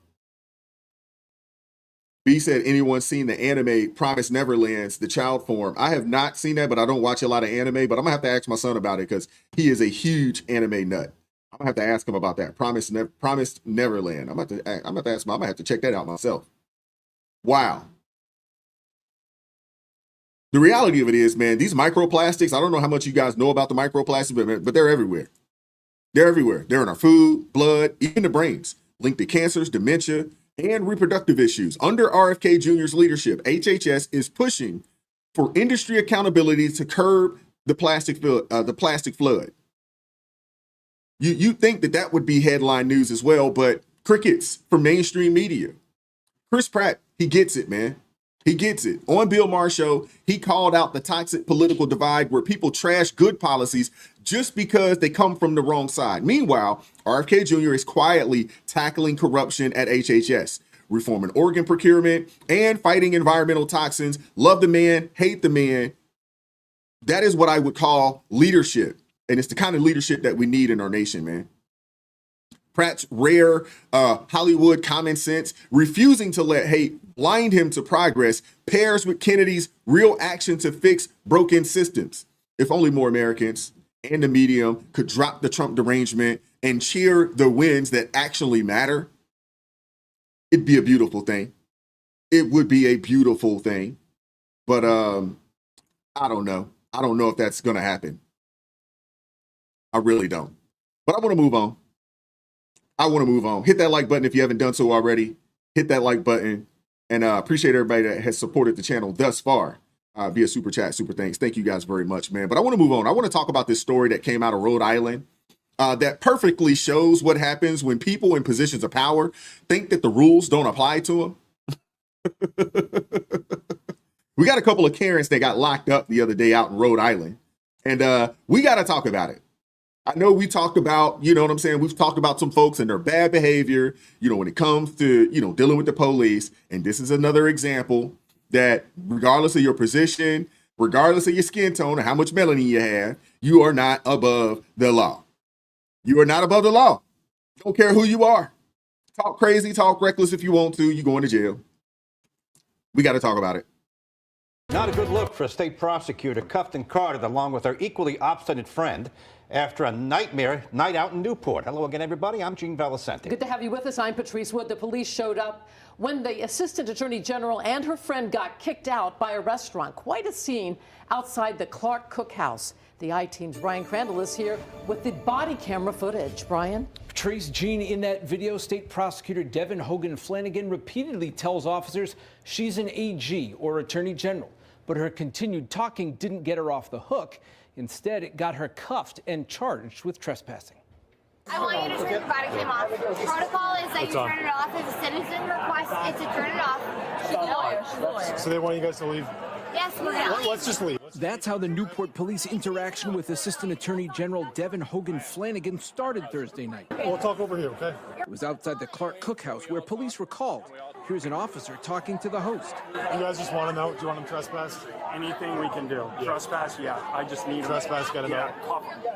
B said, anyone seen the anime Promised Neverland's The Child Form? I have not seen that, but I don't watch a lot of anime, but I'm gonna have to ask my son about it because he is a huge anime nut. I'm gonna have to ask him about that. Promised Neverland. I'm gonna have to have to check that out myself. Wow. The reality of it is, man, these microplastics, I don't know how much you guys know about the microplastics, but they're everywhere. They're everywhere. They're in our food, blood, even the brains, linked to cancers, dementia, and reproductive issues. Under RFK Jr.'s leadership, HHS is pushing for industry accountability to curb the plastic flood. You think that would be headline news as well, but crickets for mainstream media. Chris Pratt, he gets it, man. He gets it. On Bill Maher's show, he called out the toxic political divide where people trash good policies just because they come from the wrong side. Meanwhile, RFK Jr. is quietly tackling corruption at HHS, reforming organ procurement, and fighting environmental toxins. Love the man, hate the man. That is what I would call leadership. And it's the kind of leadership that we need in our nation, man. Pratt's rare Hollywood common sense, refusing to let hate blind him to progress, pairs with Kennedy's real action to fix broken systems. If only more Americans and the medium could drop the Trump derangement and cheer the wins that actually matter, it'd be a beautiful thing. It would be a beautiful thing. But I don't know. I don't know if that's going to happen. I really don't. But I want to move on. Hit that like button if you haven't done so already. Hit that like button. And appreciate everybody that has supported the channel thus far via Super Chat, Super Thanks. Thank you guys very much, man. But I want to move on. I want to talk about this story that came out of Rhode Island that perfectly shows what happens when people in positions of power think that the rules don't apply to them. We got a couple of Karens that got locked up the other day out in Rhode Island. And we got to talk about it. I know we talked about, you know what I'm saying? We've talked about some folks and their bad behavior, you know, when it comes to, you know, dealing with the police. And this is another example that regardless of your position, regardless of your skin tone or how much melanin you have, you are not above the law. You are not above the law. Don't care who you are. Talk crazy, talk reckless if you want to, you're going to jail. We got to talk about it. Not a good look for a state prosecutor cuffed and carted along with her equally obstinate friend after a nightmare night out in Newport. Hello again, everybody. I'm Gene Valicenti. Good to have you with us. I'm Patrice Wood. The police showed up when the Assistant Attorney General and her friend got kicked out by a restaurant. Quite a scene outside the Clark Cookhouse. The I-Team's Brian Crandall is here with the body camera footage. Brian? Patrice, Gene, in that video, State Prosecutor Devin Hogan Flanagan repeatedly tells officers she's an AG or Attorney General. But her continued talking didn't get her off the hook. Instead, it got her cuffed and charged with trespassing. I want you to turn the body cam off. Protocol is that you turn it off. If a citizen requests it to turn it off. She's a lawyer. So they want you guys to leave? Yes, we're going to. Let's just leave. That's how the Newport police interaction with Assistant Attorney General Devin Hogan Flanagan started Thursday night. We'll talk over here, okay? It was outside the Clark Cookhouse where police were called. Here's an officer talking to the host. You guys just want to know, do you want them trespassed? Anything we can do. Yeah. Trespass, yeah. I just need trespass, get him out.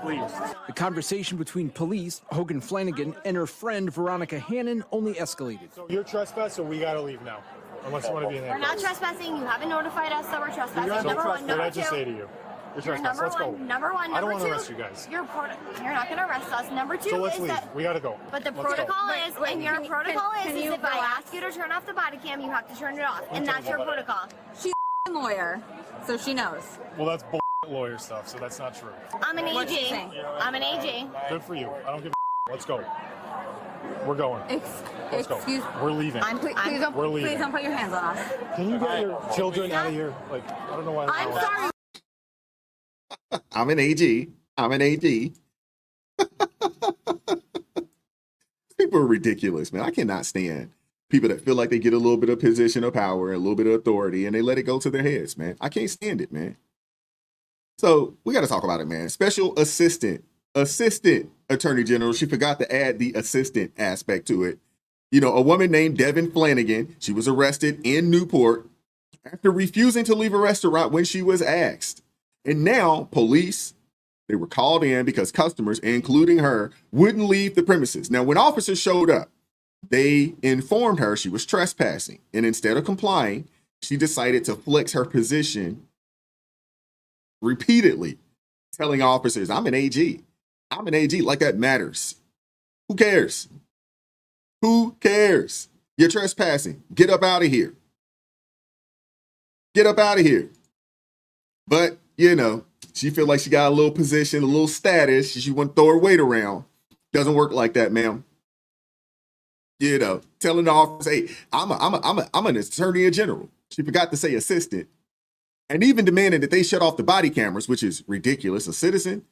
Please. The conversation between police, Hogan Flanagan, and her friend Veronica Hannon only escalated. So you're trespassed, so we got to leave now. Unless you want to be in there. We're not trespassing. You haven't notified us that we're trespassing. Number one. What did Number I just two. say to you? You're trespassed. Let's go. Number one. I don't Number want to two. arrest you guys. You're not going to arrest us. Number two So let's is leave. that. We got to go. But the Let's go. protocol is, and your protocol is if I ask you to turn off the body cam, you have to turn it off, and that's your protocol. She's a lawyer, so she knows. Well, that's lawyer stuff, so that's not true. I'm an AG. I'm an AG. Good for you. I don't give a Let's go. We're going. Let's go. We're leaving. We're leaving. Please don't put your hands on us. Can you get your children out of here? Like, I don't know why. I'm sorry. I'm an AG. I'm an AG. People are ridiculous, man. I cannot stand people that feel like they get a little bit of position of power, a little bit of authority, and they let it go to their heads, man. I can't stand it, man. So we got to talk about it, man. Special assistant Attorney General. She forgot to add the assistant aspect to it. You know, a woman named Devin Flanagan. She was arrested in Newport after refusing to leave a restaurant when she was asked. And now police, they were called in because customers, including her, wouldn't leave the premises. Now, when officers showed up, they informed her she was trespassing. And instead of complying, she decided to flex her position repeatedly, telling officers, I'm an AG. I'm an AG. Like that matters. Who cares? Who cares? You're trespassing. Get up out of here. Get up out of here. But, you know, she feel like she got a little position, a little status. She want to throw her weight around. Doesn't work like that, ma'am. You know, telling the officers, hey, I'm an attorney general. She forgot to say assistant. And even demanding that they shut off the body cameras, which is ridiculous. A citizen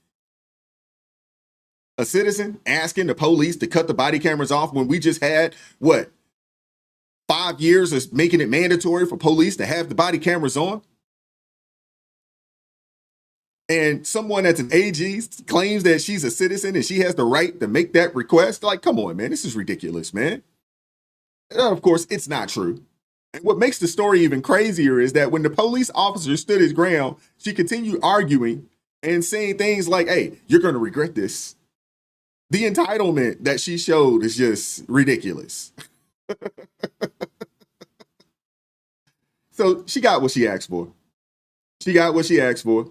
asking the police to cut the body cameras off when we just had, 5 years of making it mandatory for police to have the body cameras on? And someone that's an AG claims that she's a citizen and she has the right to make that request. Like, come on, man, this is ridiculous, man. And of course, it's not true. And what makes the story even crazier is that when the police officer stood his ground, she continued arguing and saying things like, hey, you're going to regret this. The entitlement that she showed is just ridiculous. So she got what she asked for. She got what she asked for.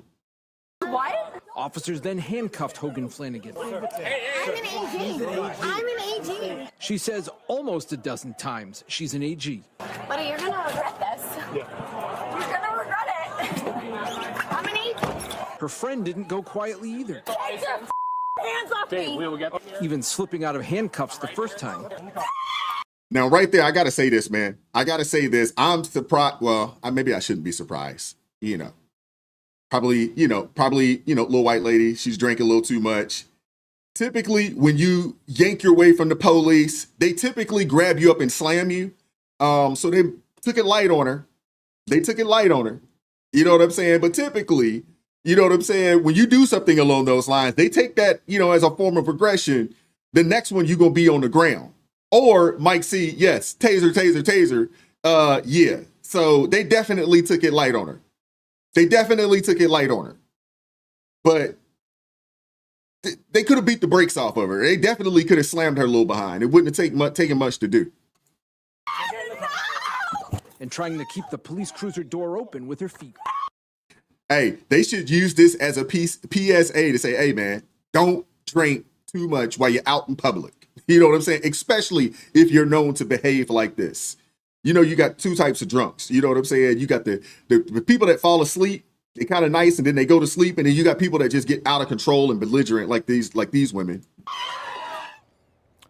What? Officers then handcuffed Hogan Flanagan. I'm an AG. I'm an AG. She says almost a dozen times she's an AG. Buddy, you're going to regret this. Yeah. You're going to regret it. I'm an AG. Her friend didn't go quietly either. Take your hands off me. Even slipping out of handcuffs the first time. Now, right there, I got to say this, man. I got to say this. I'm surprised. Well, maybe I shouldn't be surprised. You know, probably, little white lady. She's drinking a little too much. Typically, when you yank your way from the police, they typically grab you up and slam you. So they took it light on her. You know what I'm saying? But typically, you know what I'm saying? When you do something along those lines, they take that, as a form of aggression. The next one, you're going to be on the ground. Or Mike C, yes, taser. Yeah. So they definitely took it light on her. But they could have beat the brakes off of her. They definitely could have slammed her a little behind. It wouldn't have taken much to do. And trying to keep the police cruiser door open with her feet. Hey, they should use this as a PSA to say, hey, man, Don't drink too much while you're out in public. You know what I'm saying? Especially if you're known to behave like this. You know, you got two types of drunks. You know what I'm saying? You got the people that fall asleep, they're kind of nice, and then they go to sleep, and then you got people that just get out of control and belligerent like these women.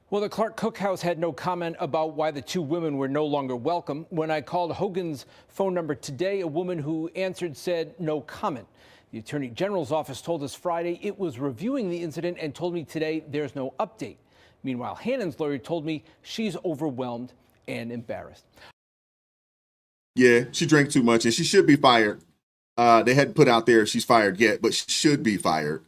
Well, the Clark Cookhouse had no comment about why the two women were no longer welcome. When I called Hogan's phone number today, a woman who answered said no comment. The Attorney General's office told us Friday it was reviewing the incident and told me today there's no update. Meanwhile, Hannon's lawyer told me she's overwhelmed and embarrassed. Yeah, she drank too much and she should be fired. They hadn't put out there if she's fired yet, but she should be fired.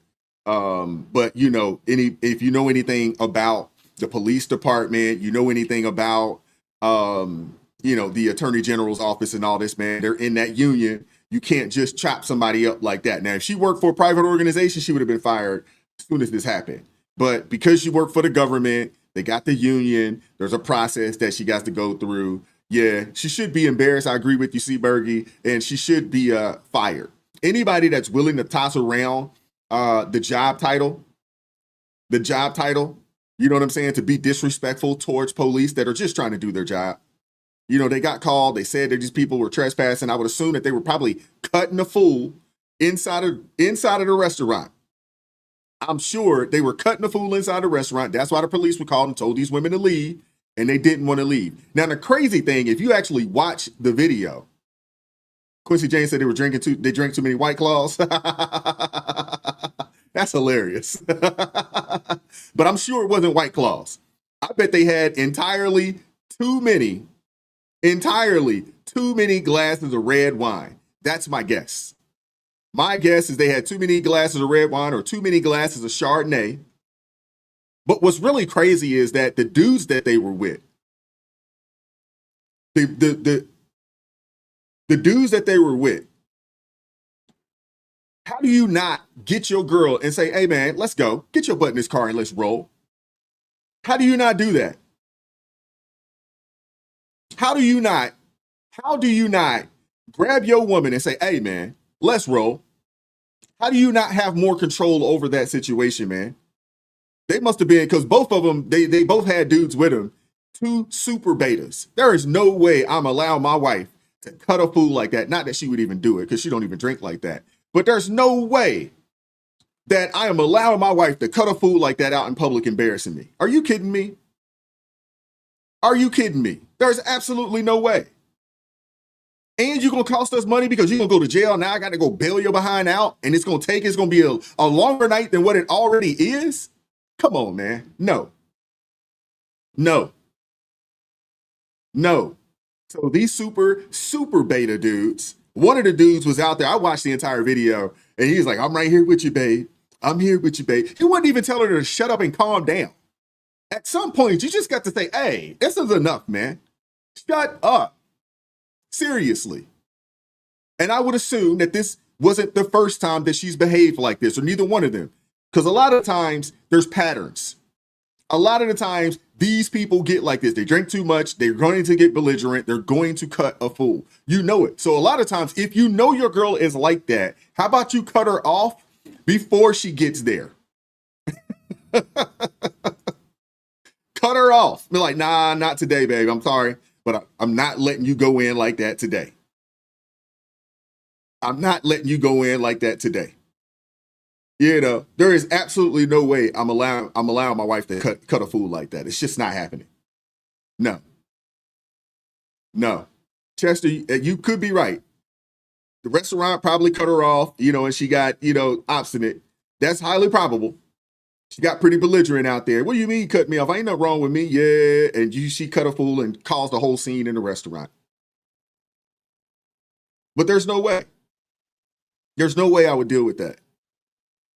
But you know, if you know anything about the police department, you know anything about you know, the Attorney General's office and all this, man, they're in that union. You can't just chop somebody up like that. Now, if she worked for a private organization, she would have been fired as soon as this happened. But because she worked for the government, they got the union, there's a process that she got to go through. Yeah, she should be embarrassed. I agree with you, Seabergy, and she should be fired. Anybody that's willing to toss around the job title, you know what I'm saying, to be disrespectful towards police that are just trying to do their job. You know, they got called. They said that these people were trespassing. I would assume that they were probably cutting a fool inside of the restaurant. I'm sure they were cutting a fool inside the restaurant. That's why the police were called and told these women to leave, and they didn't want to leave. Now, the crazy thing, if you actually watch the video, Quincy James said they drank too many White Claws. That's hilarious. But I'm sure it wasn't White Claws. I bet they had entirely too many glasses of red wine. That's my guess. My guess is they had too many glasses of red wine or too many glasses of Chardonnay. But what's really crazy is that the dudes that they were with, the dudes that they were with, how do you not get your girl and say, hey man, let's go, get your butt in this car and let's roll? How do you not do that? How do you not grab your woman and say, hey man, let's roll? How do you not have more control over that situation, man? They must have been, because both of them, they both had dudes with them, two super betas. There is no way I'm allowing my wife to cut a fool like that. Not that she would even do it, because she don't even drink like that. But there's no way that I am allowing my wife to cut a fool like that out in public, embarrassing me. Are you kidding me? Are you kidding me? There's absolutely no way. And you're going to cost us money because you're going to go to jail. Now I got to go bail your behind out. And it's going to be a longer night than what it already is. Come on, man. No. So these super beta dudes, one of the dudes was out there. I watched the entire video and he was like, I'm right here with you, babe. I'm here with you, babe. He wouldn't even tell her to shut up and calm down. At some point, you just got to say, hey, this is enough, man. Shut up. Seriously. And I would assume that this wasn't the first time that she's behaved like this, or neither one of them. Because a lot of times, there's patterns. A lot of the times, these people get like this. They drink too much. They're going to get belligerent. They're going to cut a fool. You know it. So a lot of times, if you know your girl is like that, how about you cut her off before she gets there? Cut her off. Be like, nah, not today, babe. I'm sorry, but I'm not letting you go in like that today. I'm not letting you go in like that today. You know, there is absolutely no way I'm allowing my wife to cut a fool like that. It's just not happening. No. Chester, you could be right. The restaurant probably cut her off, you know, and she got, you know, obstinate. That's highly probable. She got pretty belligerent out there. What do you mean cut me off? Ain't nothing wrong with me. Yeah. And she cut a fool and caused a whole scene in the restaurant. But there's no way. There's no way I would deal with that.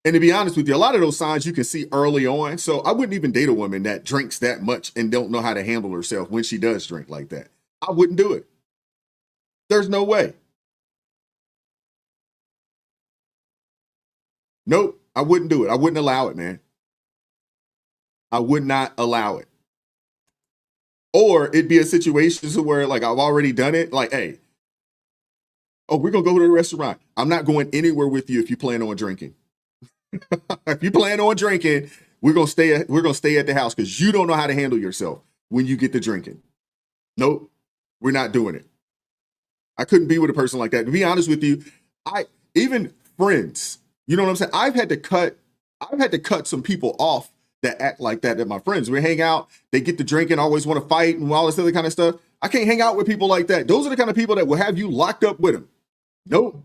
And to be honest with you, a lot of those signs you can see early on. So I wouldn't even date a woman that drinks that much and don't know how to handle herself when she does drink like that. I wouldn't do it. There's no way. Nope, I wouldn't do it. I wouldn't allow it, man. I would not allow it. Or it'd be a situation where, like, I've already done it. Like, hey, oh, we're going to go to the restaurant. I'm not going anywhere with you if you plan on drinking. If you plan on drinking, we're gonna stay at the house because you don't know how to handle yourself when you get to drinking. Nope, we're not doing it. I couldn't be with a person like that. To be honest with you, even friends, you know what I'm saying? I've had to cut some people off that act like that my friends. We hang out, they get to drinking, always want to fight and all this other kind of stuff. I can't hang out with people like that. Those are the kind of people that will have you locked up with them. Nope.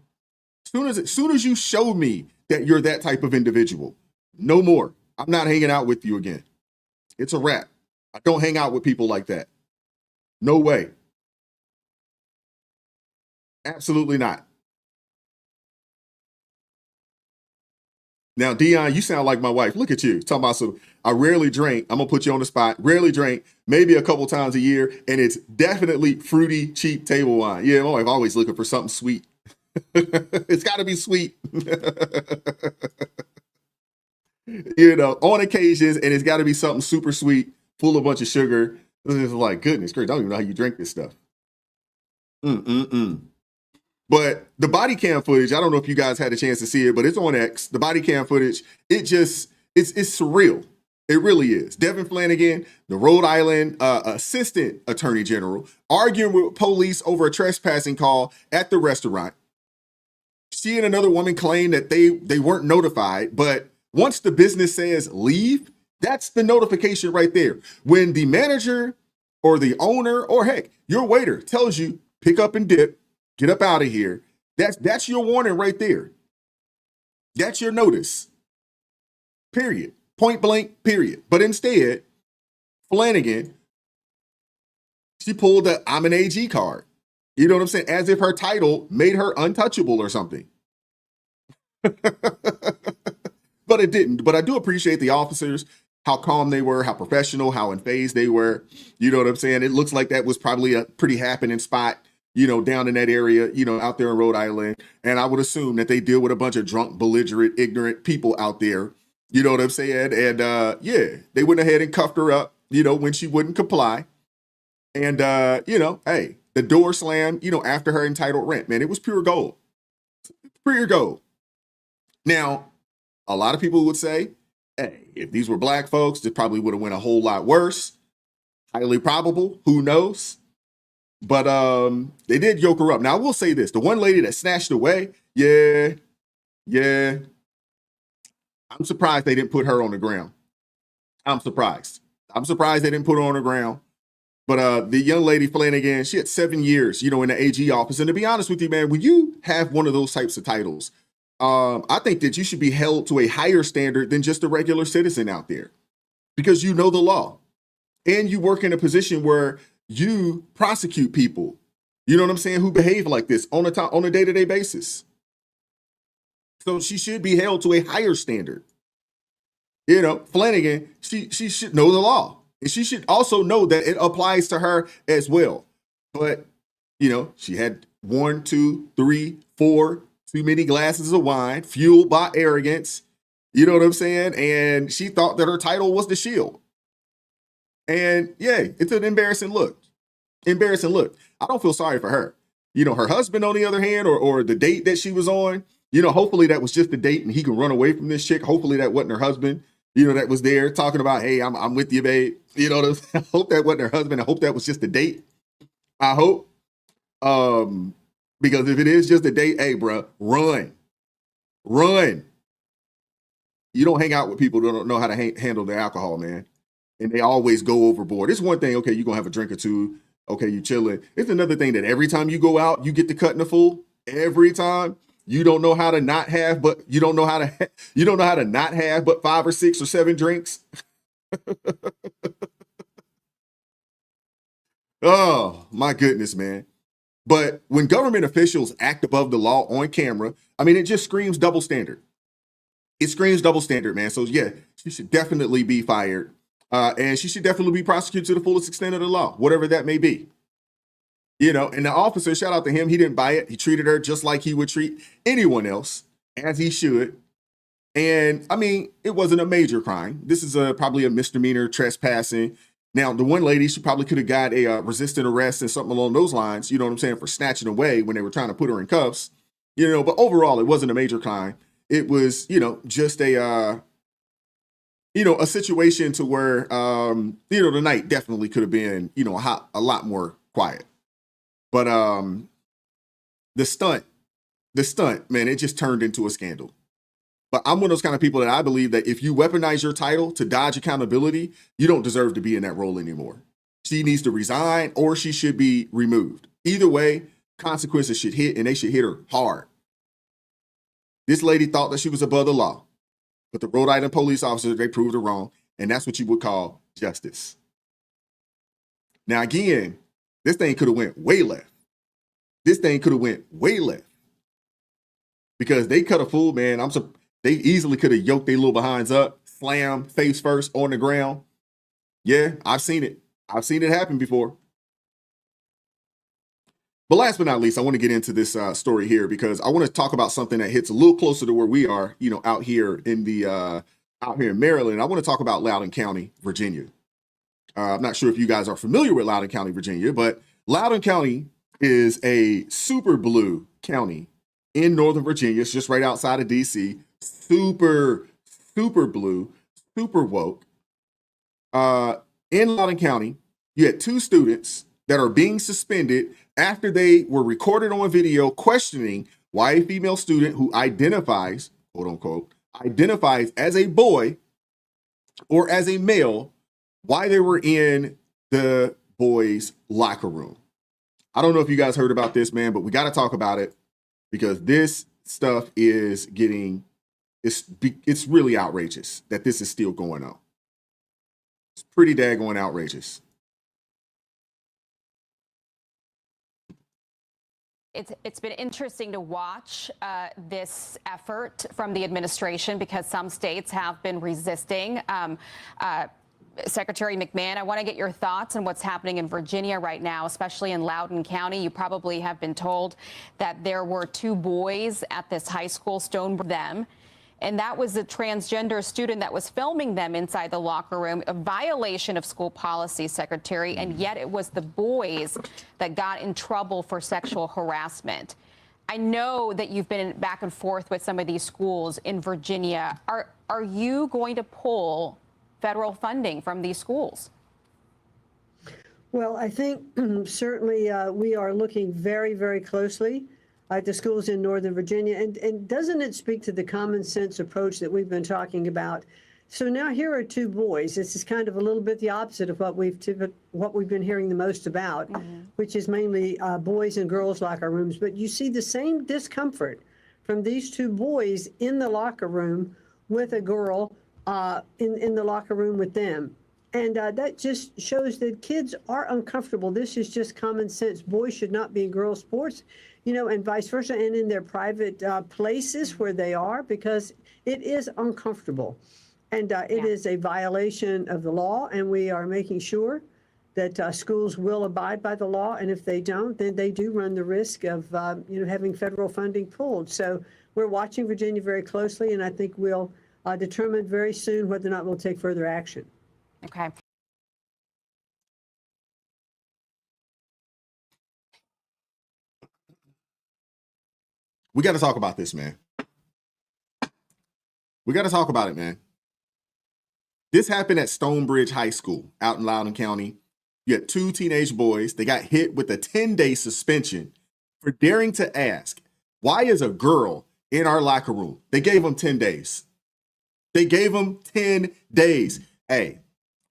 Soon as you show me that you're that type of individual, no more. I'm not hanging out with you again. It's a wrap. I don't hang out with people like that. No way. Absolutely not. Now, Dion, you sound like my wife. Look at you. Talking about some, I rarely drink. I'm going to put you on the spot. Rarely drink, maybe a couple times a year. And it's definitely fruity, cheap table wine. Yeah, my wife always looking for something sweet. It's got to be sweet. You know, on occasions, and it's got to be something super sweet, full of a bunch of sugar. It's like, goodness gracious, I don't even know how you drink this stuff. But the body cam footage, I don't know if you guys had a chance to see it, but it's on X. The body cam footage, it's surreal. It really is. Devin Flanagan, the Rhode Island assistant attorney general, arguing with police over a trespassing call at the restaurant. She and another woman claim that they weren't notified, but once the business says leave, that's the notification right there. When the manager or the owner or heck, your waiter tells you pick up and dip, get up out of here, that's your warning right there. That's your notice. Period. Point blank, period. But instead, Flanagan, she pulled the I'm an AG card. You know what I'm saying? As if her title made her untouchable or something. But it didn't. But I do appreciate the officers, how calm they were, how professional, how unfazed they were. You know what I'm saying? It looks like that was probably a pretty happening spot, you know, down in that area, you know, out there in Rhode Island. And I would assume that they deal with a bunch of drunk, belligerent, ignorant people out there. You know what I'm saying? And yeah, they went ahead and cuffed her up, you know, when she wouldn't comply. And, you know, hey, the door slammed, you know, after her entitled rent, man. It was pure gold. Pure gold. Now, a lot of people would say, hey, if these were black folks, it probably would have went a whole lot worse. Highly probable. Who knows? But they did yoke her up. Now, I will say this. The one lady that snatched away, yeah. I'm surprised they didn't put her on the ground. I'm surprised they didn't put her on the ground. But the young lady, Flanagan, she had 7 years, you know, in the AG office. And to be honest with you, man, when you have one of those types of titles, I think that you should be held to a higher standard than just a regular citizen out there because you know the law and you work in a position where you prosecute people, you know what I'm saying, who behave like this on a day-to-day basis. So she should be held to a higher standard. You know, Flanagan, she should know the law. And she should also know that it applies to her as well. But, you know, she had 1, 2, 3, 4 too many glasses of wine, fueled by arrogance. You know what I'm saying? And she thought that her title was the shield. And yeah, it's an embarrassing look. Embarrassing look. I don't feel sorry for her. You know, her husband, on the other hand, or the date that she was on, you know, hopefully that was just a date and he can run away from this chick. Hopefully that wasn't her husband, you know, that was there talking about, hey, I'm with you, babe. You know, I hope that wasn't her husband. I hope that was just a date. I hope. Because if it is just a date, hey, bro, run. You don't hang out with people who don't know how to handle their alcohol, man. And they always go overboard. It's one thing, okay, you're going to have a drink or two. Okay, you chilling. It's another thing that every time you go out, you get to cutting the fool. Every time. You don't know how to not have, but you don't know how to not have but 5 or 6 or 7 drinks. Oh, my goodness, man. But when government officials act above the law on camera, I mean, it just screams double standard. It screams double standard, man. So yeah, she should definitely be fired. And she should definitely be prosecuted to the fullest extent of the law, whatever that may be. You know, and the officer, shout out to him, he didn't buy it. He treated her just like he would treat anyone else, as he should. And I mean, it wasn't a major crime. This is probably a misdemeanor trespassing. Now, the one lady, she probably could have got a resistant arrest and something along those lines, you know what I'm saying, for snatching away when they were trying to put her in cuffs. You know, but overall, it wasn't a major crime. it was, just a, a situation to where, the night definitely could have been, a lot more quiet. But the stunt, man, it just turned into a scandal. But I'm one of those kind of people that I believe that if you weaponize your title to dodge accountability, you don't deserve to be in that role anymore. She needs to resign or she should be removed. Either way, consequences should hit, and they should hit her hard. This lady thought that she was above the law, but the Rhode Island police officers, they proved her wrong, and that's what you would call justice. Now, again, this thing could have went way left. This thing could have went way left. Because they cut a fool, man. They easily could have yoked their little behinds up, slam face first on the ground. Yeah, I've seen it. I've seen it happen before. But last but not least, I want to get into this story here because I want to talk about something that hits a little closer to where we are, out here in Maryland. I want to talk about Loudoun County, Virginia. I'm not sure if you guys are familiar with Loudoun County, Virginia, but Loudoun County is a super blue county in Northern Virginia. It's just right outside of DC. Super, super blue, super woke. In Loudoun County, you had 2 students that are being suspended after they were recorded on video questioning why a female student who identifies, quote unquote, identifies as a boy or as a male, why they were in the boys' locker room. I don't know if you guys heard about this, man, but we got to talk about it because this stuff is getting, it's really outrageous that this is still going on. It's pretty daggone outrageous. It's been interesting to watch this effort from the administration because some states have been resisting. Secretary McMahon, I want to get your thoughts on what's happening in Virginia right now, especially in Loudoun County. You probably have been told that there were 2 boys at this high school, stoned them. And that was a transgender student that was filming them inside the locker room, a violation of school policy, Secretary, and yet it was the boys that got in trouble for sexual harassment. I know that you've been back and forth with some of these schools in Virginia. Are you going to pull federal funding from these schools? Well, I think certainly we are looking very, very closely at the schools in Northern Virginia. And doesn't it speak to the common sense approach that we've been talking about? So now here are 2 boys. This is kind of a little bit the opposite of what we've been hearing the most about, which is mainly boys and girls locker rooms. But you see the same discomfort from these 2 boys in the locker room with a girl in the locker room with them. And that just shows that kids are uncomfortable. This is just common sense. Boys should not be in girls' sports, and vice versa, and in their private places where they are, because it is uncomfortable. And it is a violation of the law, and we are making sure that schools will abide by the law. And if they don't, then they do run the risk of, having federal funding pulled. So we're watching Virginia very closely, and I think we'll determine very soon whether or not we'll take further action. Okay. We got to talk about this, man. We got to talk about it, man. This happened at Stonebridge High School out in Loudoun County. You had 2 teenage boys. They got hit with a 10-day suspension for daring to ask, why is a girl in our locker room? They gave them 10 days. They gave them 10 days. Hey,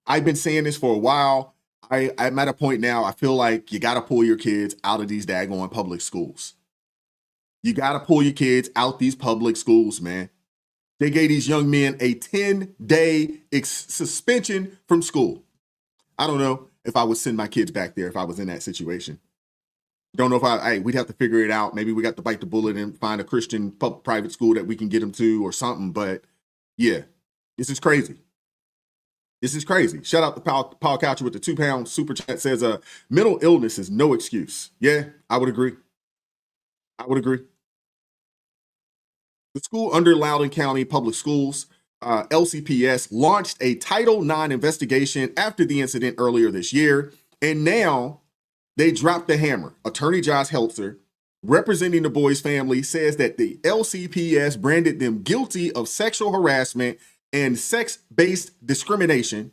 I've been saying this for a while. I'm at a point now, I feel like you got to pull your kids out of these daggone public schools. You got to pull your kids out these public schools, man. They gave these young men a 10-day suspension from school. I don't know if I would send my kids back there if I was in that situation. Don't know if we'd have to figure it out. Maybe we got to bite the bullet and find a Christian private school that we can get them to or something. But yeah, this is crazy. This is crazy. Shout out to Paul Coucher with the £2 super chat, says mental illness is no excuse. Yeah, I would agree. I would agree. The school under Loudoun County Public Schools, LCPS, launched a Title IX investigation after the incident earlier this year, and now they dropped the hammer. Attorney Josh Heltzer representing the boy's family, says that the LCPS branded them guilty of sexual harassment and sex-based discrimination.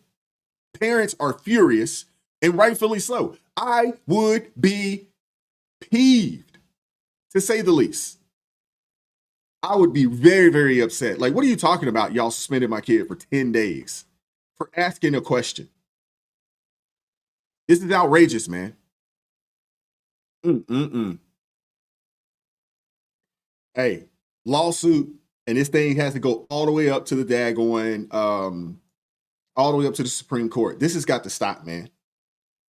Parents are furious, and rightfully so. I would be peeved, to say the least. I would be very, very upset. Like, what are you talking about? Y'all suspended my kid for 10 days for asking a question. This is outrageous, man. Hey, lawsuit, and this thing has to go all the way up to the daggone, all the way up to the Supreme Court. This has got to stop, man.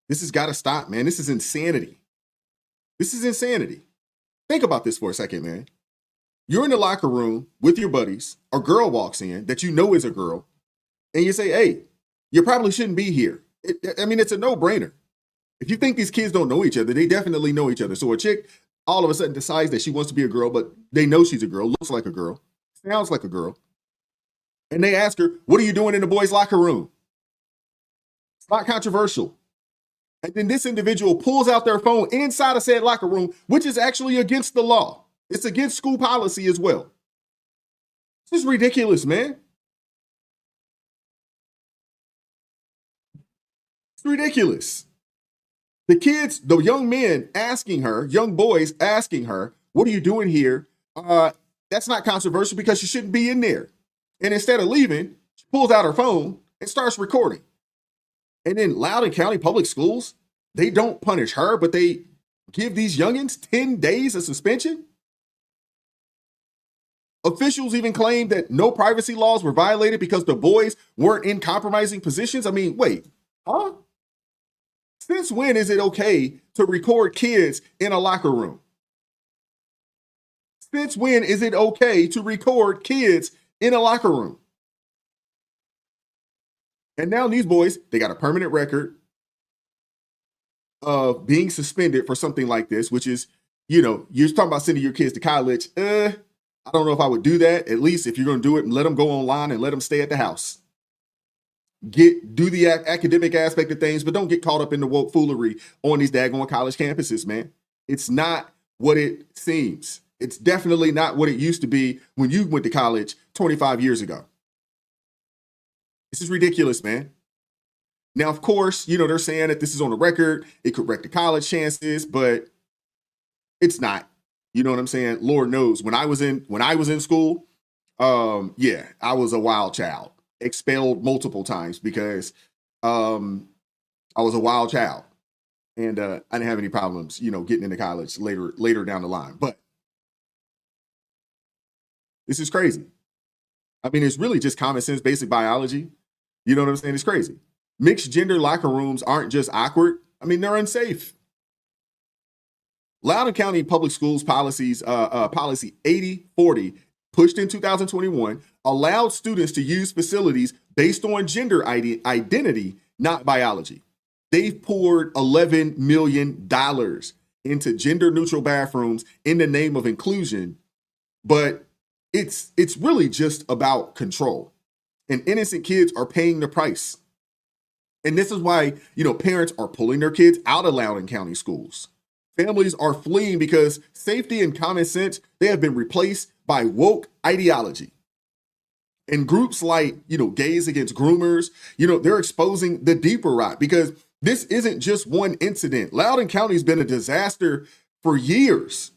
This has got to stop, man. This is insanity. This is insanity. Think about this for a second, man. You're in the locker room with your buddies. A girl walks in that you know is a girl, and you say, hey, you probably shouldn't be here. I mean, it's a no-brainer. If you think these kids don't know each other, they definitely know each other. So a chick all of a sudden decides that she wants to be a girl, but they know she's a girl, looks like a girl, sounds like a girl. And they ask her, what are you doing in the boys' locker room? It's not controversial. And then this individual pulls out their phone inside of said locker room, which is actually against the law. It's against school policy as well. This is ridiculous, man. It's ridiculous. The kids, the young men asking her, young boys asking her, what are you doing here? That's not controversial because you shouldn't be in there. And instead of leaving, she pulls out her phone and starts recording. And then Loudoun County Public Schools, they don't punish her, but they give these youngins 10 days of suspension. Officials even claim that no privacy laws were violated because the boys weren't in compromising positions. I mean, wait, huh? Since when is it okay to record kids in a locker room? Since when is it okay to record kids in a locker room? And now these boys, they got a permanent record of being suspended for something like this, which is, you know, you're talking about sending your kids to college. I don't know if I would do that. At least if you're going to do it, let them go online and let them stay at the house. Do the academic aspect of things, but don't get caught up in the woke foolery on these daggone college campuses, man. It's not what it seems. It's definitely not what it used to be when you went to college 25 years ago. This is ridiculous, man. Now, of course, you know, they're saying that this is on the record. It could wreck the college chances, but it's not. You know what I'm saying? Lord knows. When I was in school, yeah, I was a wild child. Expelled multiple times because I was a wild child. And I didn't have any problems, you know, getting into college later down the line. But this is crazy. I mean, it's really just common sense, basic biology. You know what I'm saying? It's crazy. Mixed gender locker rooms aren't just awkward. I mean, they're unsafe. Loudoun County Public Schools policies, policy 8040, pushed in 2021, allowed students to use facilities based on gender identity, not biology. They've poured $11 million into gender-neutral bathrooms in the name of inclusion, but it's really just about control. And innocent kids are paying the price. And this is why, you know, parents are pulling their kids out of Loudoun County schools. Families are fleeing because safety and common sense, they have been replaced by woke ideology. And groups like, you know, Gays Against Groomers, you know, they're exposing the deeper rot because this isn't just one incident. Loudoun County has been a disaster for years.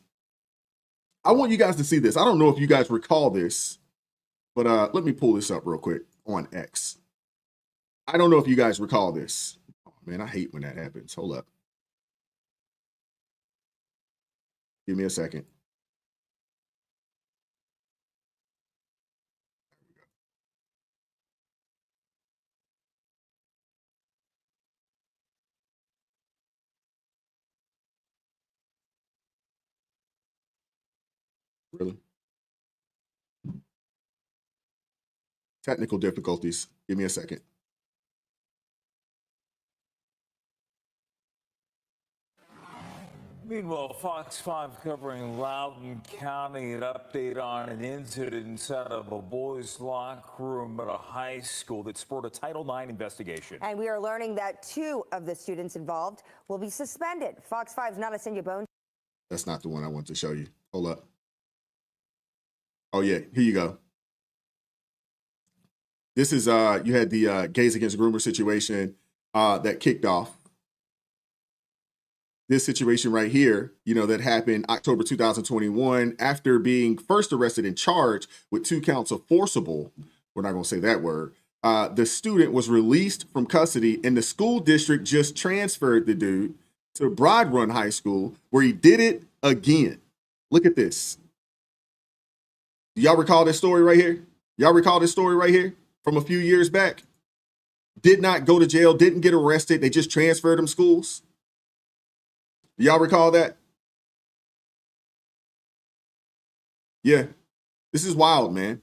I want you guys to see this. I don't know if you guys recall this, but let me pull this up real quick on X. I don't know if you guys recall this. Oh, man, I hate when that happens. Hold up. Give me a second. Really? Technical difficulties. Give me a second. Meanwhile, Fox 5 covering Loudoun County, an update on an incident inside of a boys' locker room at a high school that spurred a Title IX investigation. And we are learning that 2 of the students involved will be suspended. Fox 5's Nana Bone. That's not the one I want to show you. Hold up. Oh yeah, here you go. This is you had the gays against groomer situation that kicked off. This situation right here, you know, that happened October 2021 after being first arrested and charged with 2 counts of forcible. We're not going to say that word. The student was released from custody and the school district just transferred the dude to Broad Run High School where he did it again. Look at this. Do y'all recall this story right here? Y'all recall this story right here from a few years back? Did not go to jail, didn't get arrested. They just transferred him schools. Do y'all recall that? Yeah, this is wild, man.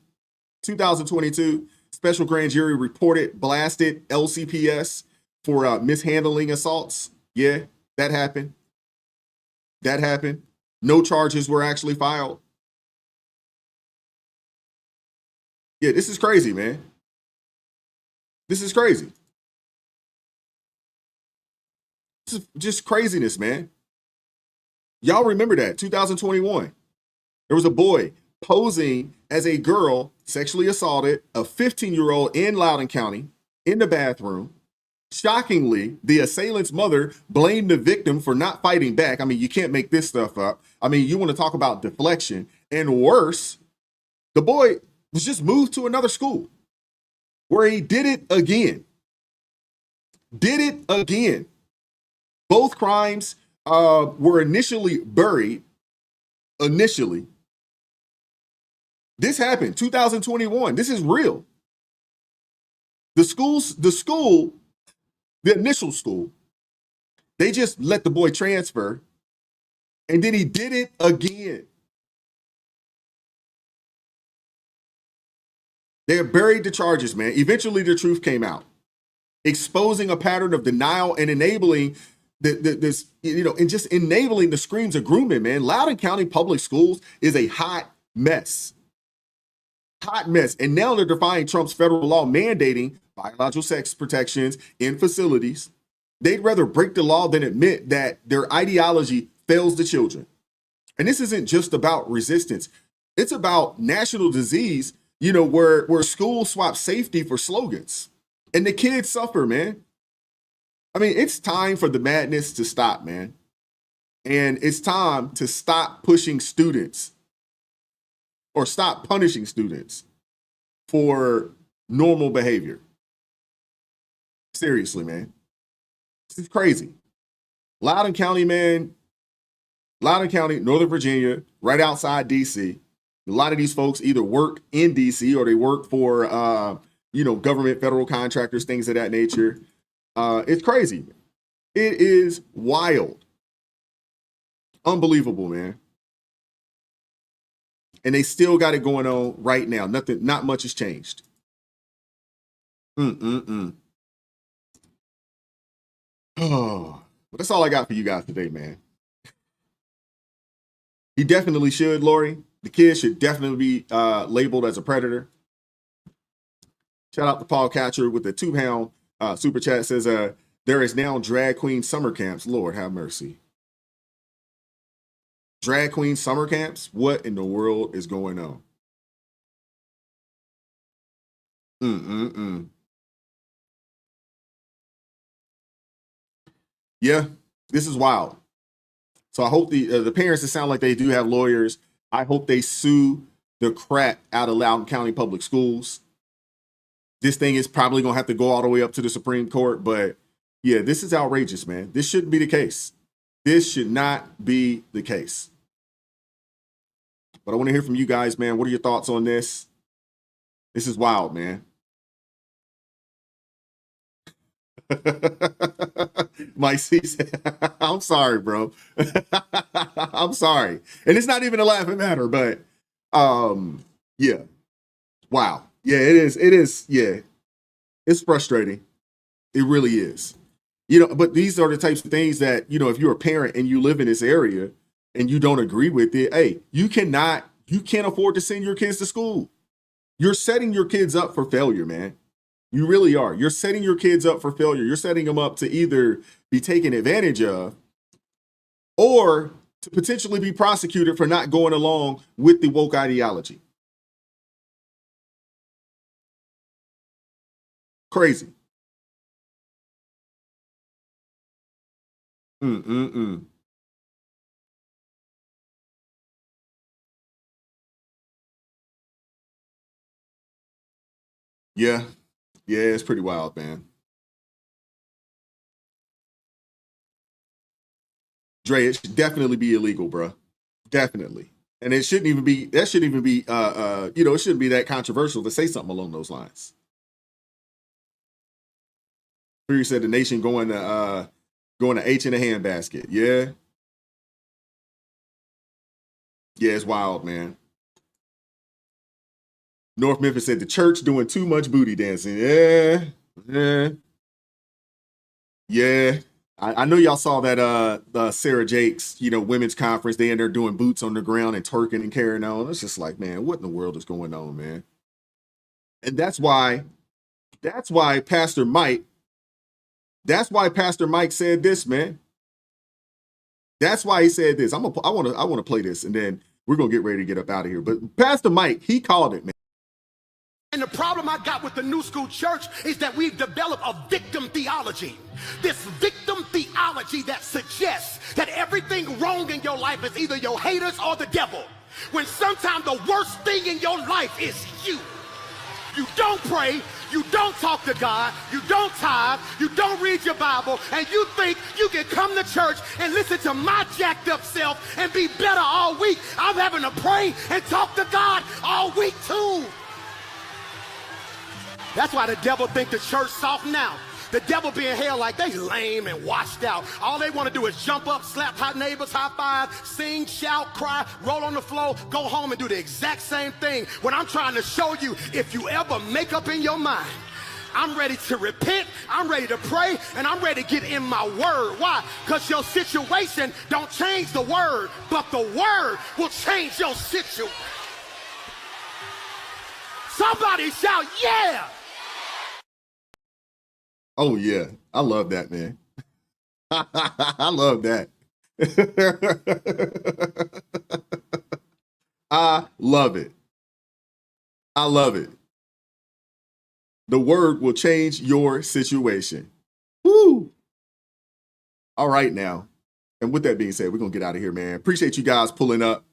2022, special grand jury reported blasted LCPS for mishandling assaults. Yeah, that happened. That happened. No charges were actually filed. Yeah, this is crazy, man. This is crazy. This is just craziness, man. Y'all remember that, 2021. There was a boy posing as a girl, sexually assaulted a 15-year-old in Loudoun County in the bathroom. Shockingly, the assailant's mother blamed the victim for not fighting back. I mean, you can't make this stuff up. I mean, you want to talk about deflection. And worse, the boy was just moved to another school where he did it again. Did it again. Both crimes were initially buried. Initially. This happened 2021. This is real. The initial school, they just let the boy transfer and then he did it again. They buried the charges, man. Eventually the truth came out, exposing a pattern of denial and enabling this, you know, and just enabling the screams of grooming, man. Loudoun County Public Schools is a hot mess. Hot mess. And now they're defying Trump's federal law mandating biological sex protections in facilities. They'd rather break the law than admit that their ideology fails the children. And this isn't just about resistance. It's about national disease, you know, where schools swap safety for slogans. And the kids suffer, man. I mean, it's time for the madness to stop, man. And it's time to stop pushing students or stop punishing students for normal behavior. Seriously, man. This is crazy. Loudoun County, man. Loudoun County, Northern Virginia, right outside D.C. A lot of these folks either work in D.C. or they work for, you know, government, federal contractors, things of that nature. It's crazy. It is wild. Unbelievable, man. And they still got it going on right now. Not much has changed. Oh, well, that's all I got for you guys today, man. He definitely should, Lori. The kid should definitely be labeled as a predator. Shout out to Paul Catcher with the £2 super chat. Says there is now drag queen summer camps. Lord have mercy. Drag queen summer camps? What in the world is going on? Yeah, this is wild. So I hope the parents that sound like they do have lawyers, I hope they sue the crap out of Loudoun County Public Schools. This thing is probably going to have to go all the way up to the Supreme Court. But yeah, this is outrageous, man. This shouldn't be the case. This should not be the case. But I want to hear from you guys, man. What are your thoughts on this? This is wild, man. Mike C said, I'm sorry, bro. I'm sorry. And it's not even a laughing matter, but yeah. Wow. Yeah, it is. Yeah. It's frustrating. It really is. You know, but these are the types of things that, you know, if you're a parent and you live in this area and you don't agree with it, hey, you can't afford to send your kids to school. You're setting your kids up for failure, man. You really are. You're setting your kids up for failure. You're setting them up to either be taken advantage of or to potentially be prosecuted for not going along with the woke ideology. Crazy. Yeah. Yeah, it's pretty wild, man. Dre, it should definitely be illegal, bro. Definitely. And it shouldn't even be, that shouldn't even be, you know, it shouldn't be that controversial to say something along those lines. You said the nation going to H in a handbasket. Yeah. Yeah, it's wild, man. North Memphis said the church doing too much booty dancing. Yeah. Yeah. Yeah. I know y'all saw that the Sarah Jakes, you know, women's conference. They in there doing boots on the ground and twerking and carrying on. It's just like, man, what in the world is going on, man? And that's why Pastor Mike said this, man. That's why he said this. I want to play this, and then we're gonna get ready to get up out of here. But Pastor Mike, he called it, man. And the problem I got with the New School Church is that we've developed a victim theology. This victim theology that suggests that everything wrong in your life is either your haters or the devil. When sometimes the worst thing in your life is you. You don't pray, you don't talk to God, you don't tithe, you don't read your Bible, and you think you can come to church and listen to my jacked up self and be better all week. I'm having to pray and talk to God all week too. That's why the devil think the church soft now. The devil being held like they lame and washed out. All they want to do is jump up, slap hot neighbors, high five, sing, shout, cry, roll on the floor, go home and do the exact same thing. When I'm trying to show you, if you ever make up in your mind, I'm ready to repent, I'm ready to pray, and I'm ready to get in my word. Why? Because your situation don't change the word, but the word will change your situation. Somebody shout, yeah! Oh, yeah. I love that, man. I love that. I love it. I love it. The word will change your situation. Woo! All right, now. And with that being said, we're going to get out of here, man. Appreciate you guys pulling up.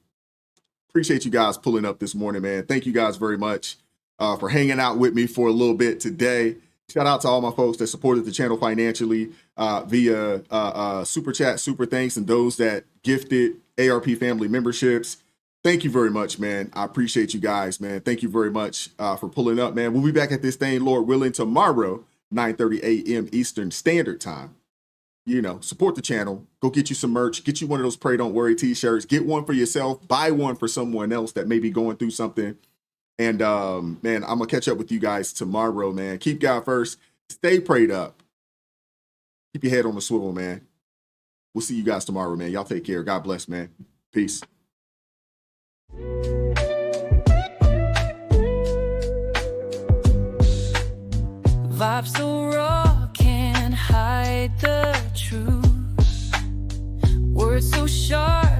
Appreciate you guys pulling up this morning, man. Thank you guys very much for hanging out with me for a little bit today. Shout out to all my folks that supported the channel financially via Super Chat, Super Thanks, and those that gifted ARP family memberships. Thank you very much, man. I appreciate you guys, man. Thank you very much for pulling up, man. We'll be back at this thing, Lord willing, tomorrow, 9:30 a.m. Eastern Standard Time. You know, support the channel. Go get you some merch. Get you one of those Pray Don't Worry t-shirts. Get one for yourself. Buy one for someone else that may be going through something. And, man, I'm going to catch up with you guys tomorrow, man. Keep God first. Stay prayed up. Keep your head on the swivel, man. We'll see you guys tomorrow, man. Y'all take care. God bless, man. Peace. Vibes so raw, can't hide the truth. Words so sharp.